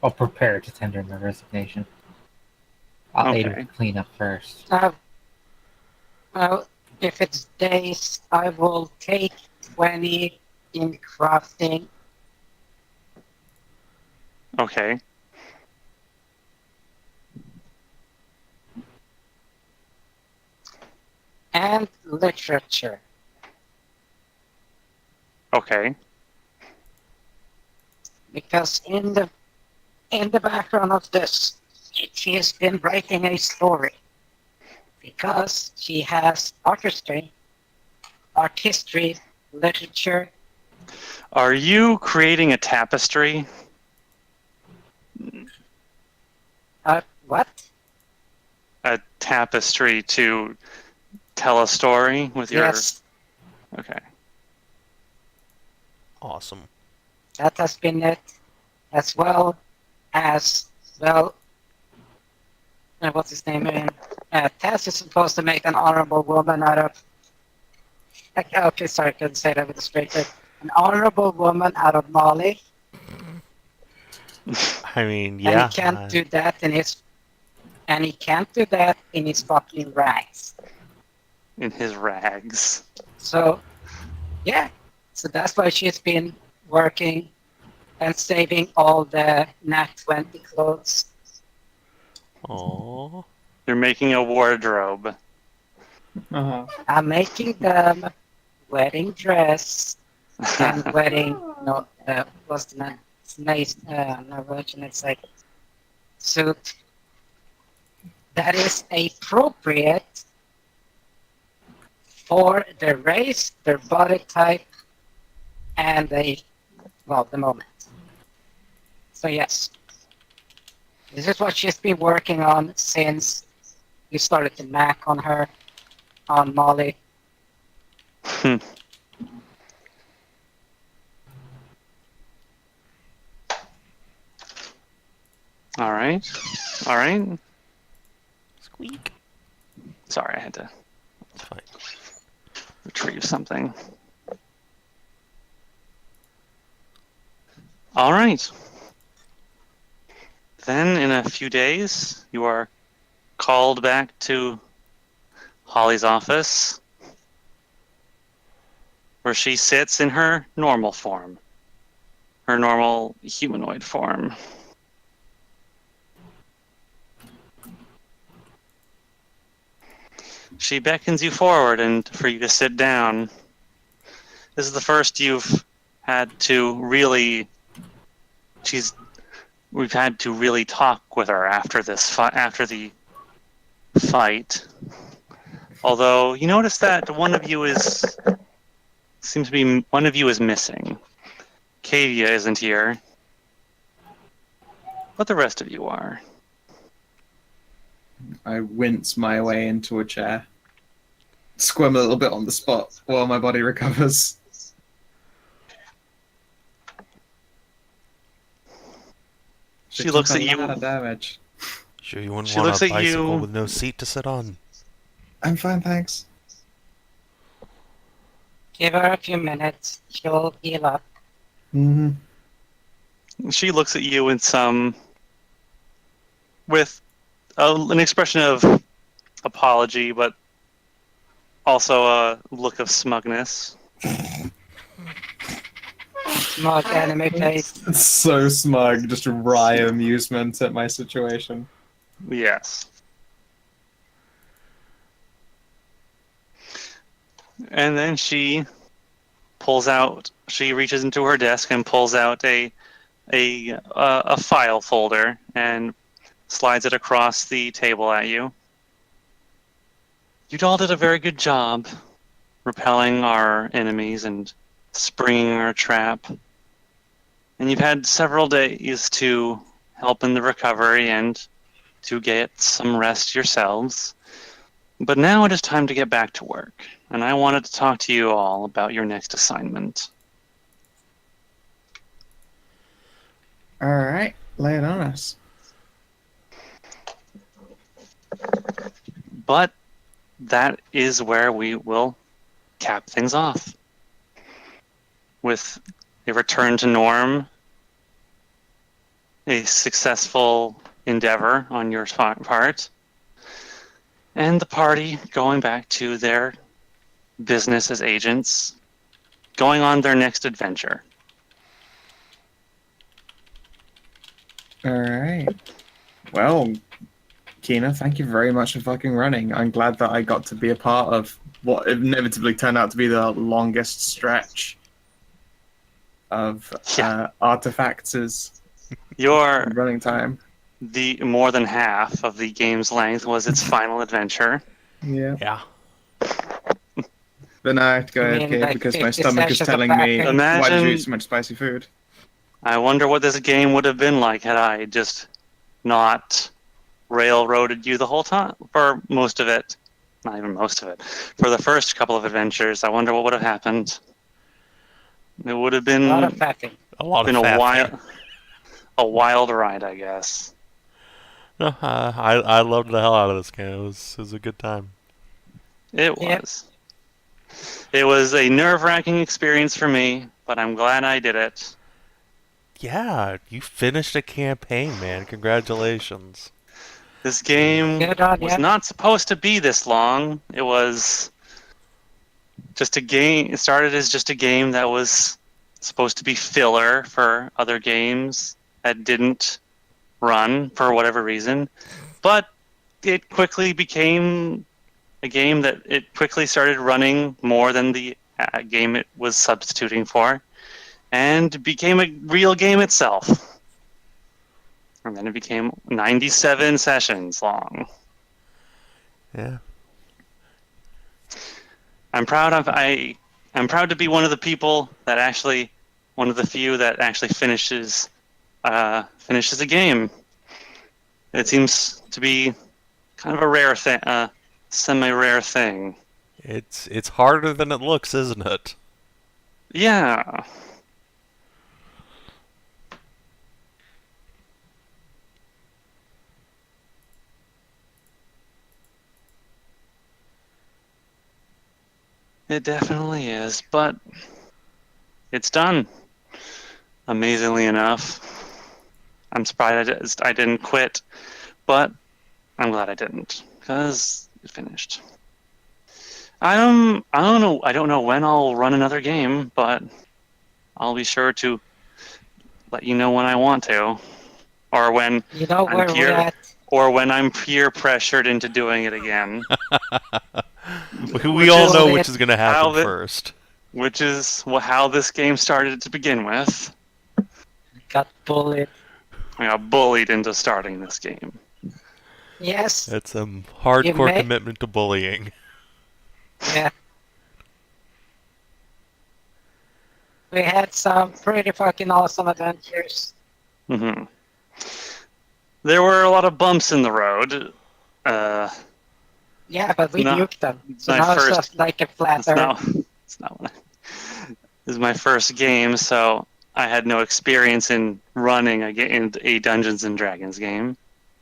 I'll prepare to tender my resignation. I'll aid with Okay. the cleanup first. Well, if it's days, I will take 20 in crafting Okay. and literature. Okay. Because in the background of this, she has been writing a story. Because she has art history, literature. Are you creating a tapestry? What? A tapestry to tell a story with your... Yes, Okay. Awesome. that has been it. As well as, well, what's his name? Taz is supposed to make an honorable woman out of... Okay, sorry, I couldn't say that with a straight face. An honorable woman out of Molly. I mean, And yeah. he can't do that in his... And he can't do that in his fucking rags. In his rags. So, yeah. So that's why she's been working and saving all the Nat 20 clothes. Aww. You're making a wardrobe. I'm making them wedding dress and wedding, no, what's the name? It's nice, no version, it's like suit that is appropriate for their race, their body type, and the moment. So yes, this is what she's been working on since we started to mac on her, on Molly. All right. All right. Squeak. Sorry, I had to It's fine. retrieve something. All right. Then, in a few days, you are called back to Holly's office, where she sits in her normal form, her normal humanoid form. She beckons you forward and for you to sit down. This is the first you've had to really... We've had to really talk with her after this after the fight. Although you notice that one of you is missing. Cadia isn't here, but the rest of you are. I wince my way into a chair. Squirm a little bit on the spot while my body recovers. She looks at A you. lot of damage. Sure you wouldn't She want looks a at bicycle you. with no seat to sit on? I'm fine, thanks. Give her a few minutes, she'll heal up. Mm-hmm. She looks at you with an expression of apology, but also a look of smugness. Smug anime face. It's so smug, just wry amusement at my situation. Yes. And then she reaches into her desk and pulls out a file folder and slides it across the table at you. You all did a very good job. repelling our enemies and springing our trap. And you've had several days to help in the recovery and to get some rest yourselves. But now it is time to get back to work, and I wanted to talk to you all about your next assignment. Alright, lay it on us. But that is where we will cap things off. With a return to norm, a successful endeavor on your part, and the party going back to their business as agents, going on their next adventure. Alright. Well, Kina, thank you very much for fucking running. I'm glad that I got to be a part of what inevitably turned out to be the longest stretch of Artifacts' Your running time. the more than half of the game's length was its final adventure. Yeah. Yeah. But now I have to go You mean AFK like because my 50 stomach is sessions of telling me, packing? why did you Imagine- eat so much spicy food? I wonder what this game would have been like had I just not railroaded you the whole time, for most of it. Not even most of it. For the first couple of adventures, I wonder what would have happened. It would have A lot of been packing. A lot been of a wild ride, I guess. No, I loved the hell out of this game. It was a good time. It Yep. was. It was a nerve-wracking experience for me, but I'm glad I did it. Yeah, you finished a campaign, man. Congratulations. This game Good on was ya. not supposed to be this long. It was just a game. It started as just a game that was supposed to be filler for other games that didn't run for whatever reason. But it quickly became a game that it quickly started running more than the game it was substituting for, and became a real game itself. And then it became 97 sessions long. Yeah. I'm proud to be one of the people that actually, one of the few that actually finishes a game. It seems to be kind of a rare thing, semi-rare thing. It's harder than it looks, isn't it? Yeah. It definitely is, but it's done. Amazingly enough. I'm surprised I didn't quit, but I'm glad I didn't, because it finished. I don't know when I'll run another game, but I'll be sure to let you know when I want to, or when You know I'm where we're peer at. or when I'm peer pressured into doing it again. We all is know it- which is going to happen how the- first. Which is how this game started to begin with. Got bullied. I got bullied into starting this game. Yes. It's a hardcore may- commitment to bullying. Yeah. We had some pretty fucking awesome adventures. hmm There were a lot of bumps in the road. Yeah, but we No, nuked them. So my now first- it's just like a flat It's earth. not what this is my first game, so I had no experience in running a Dungeons and Dragons game.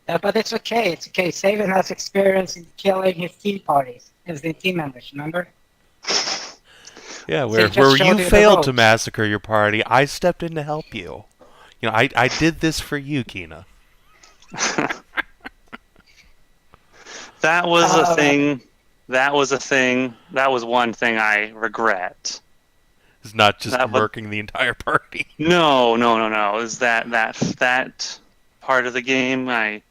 Yeah, but it's okay. It's okay. Savin has experience in killing his tea parties, his team members. Remember? Yeah, So where he just showed you you the failed to ropes. massacre your party, I stepped in to help you. You know, I did this for you, Kina. That was Oh, a thing. That was a thing. That was one thing I regret. It's not just That was- murking the entire party. No. Is that part of the game I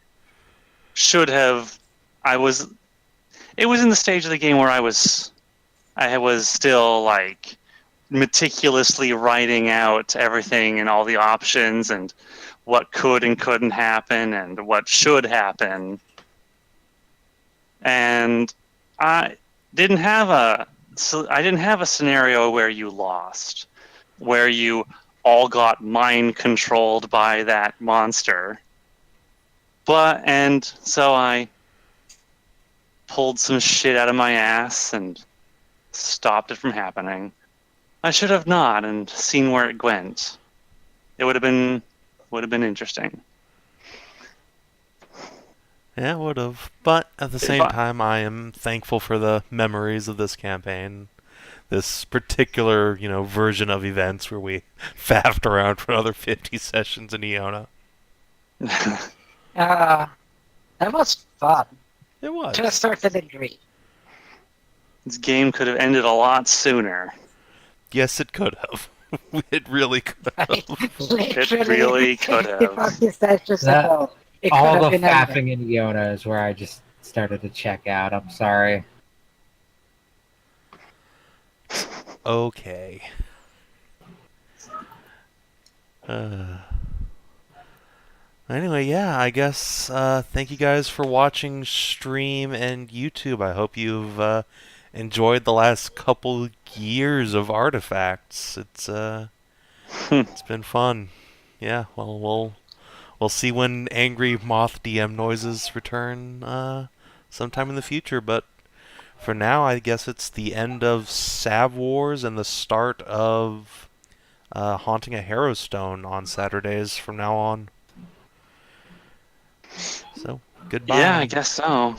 should have? It was in the stage of the game where I was still like meticulously writing out everything and all the options and what could and couldn't happen and what should happen. And I didn't have so I didn't have a scenario where you lost, where you all got mind controlled by that monster. And so I pulled some shit out of my ass and stopped it from happening. I should have not and seen where it went. It would have been interesting. Yeah, it would have. But at the same time, I am thankful for the memories of this campaign. This particular, version of events where we faffed around for another 50 sessions in Iona. That was fun. It was. To a certain degree. This game could have ended a lot sooner. Yes, it could have. It really could have. It really could have. 50 sessions ago, it could All have the been ended. faffing in Iona is where I just started to check out. I'm sorry. Okay. Anyway, yeah, I guess thank you guys for watching stream and YouTube. I hope you've enjoyed the last couple years of Artifacts. It's been fun. Yeah, well, we'll see when Angry Moth DM noises return sometime in the future, but for now, I guess it's the end of Sav Wars and the start of Haunting a Harrowstone on Saturdays from now on. So, goodbye. Yeah, I guess so.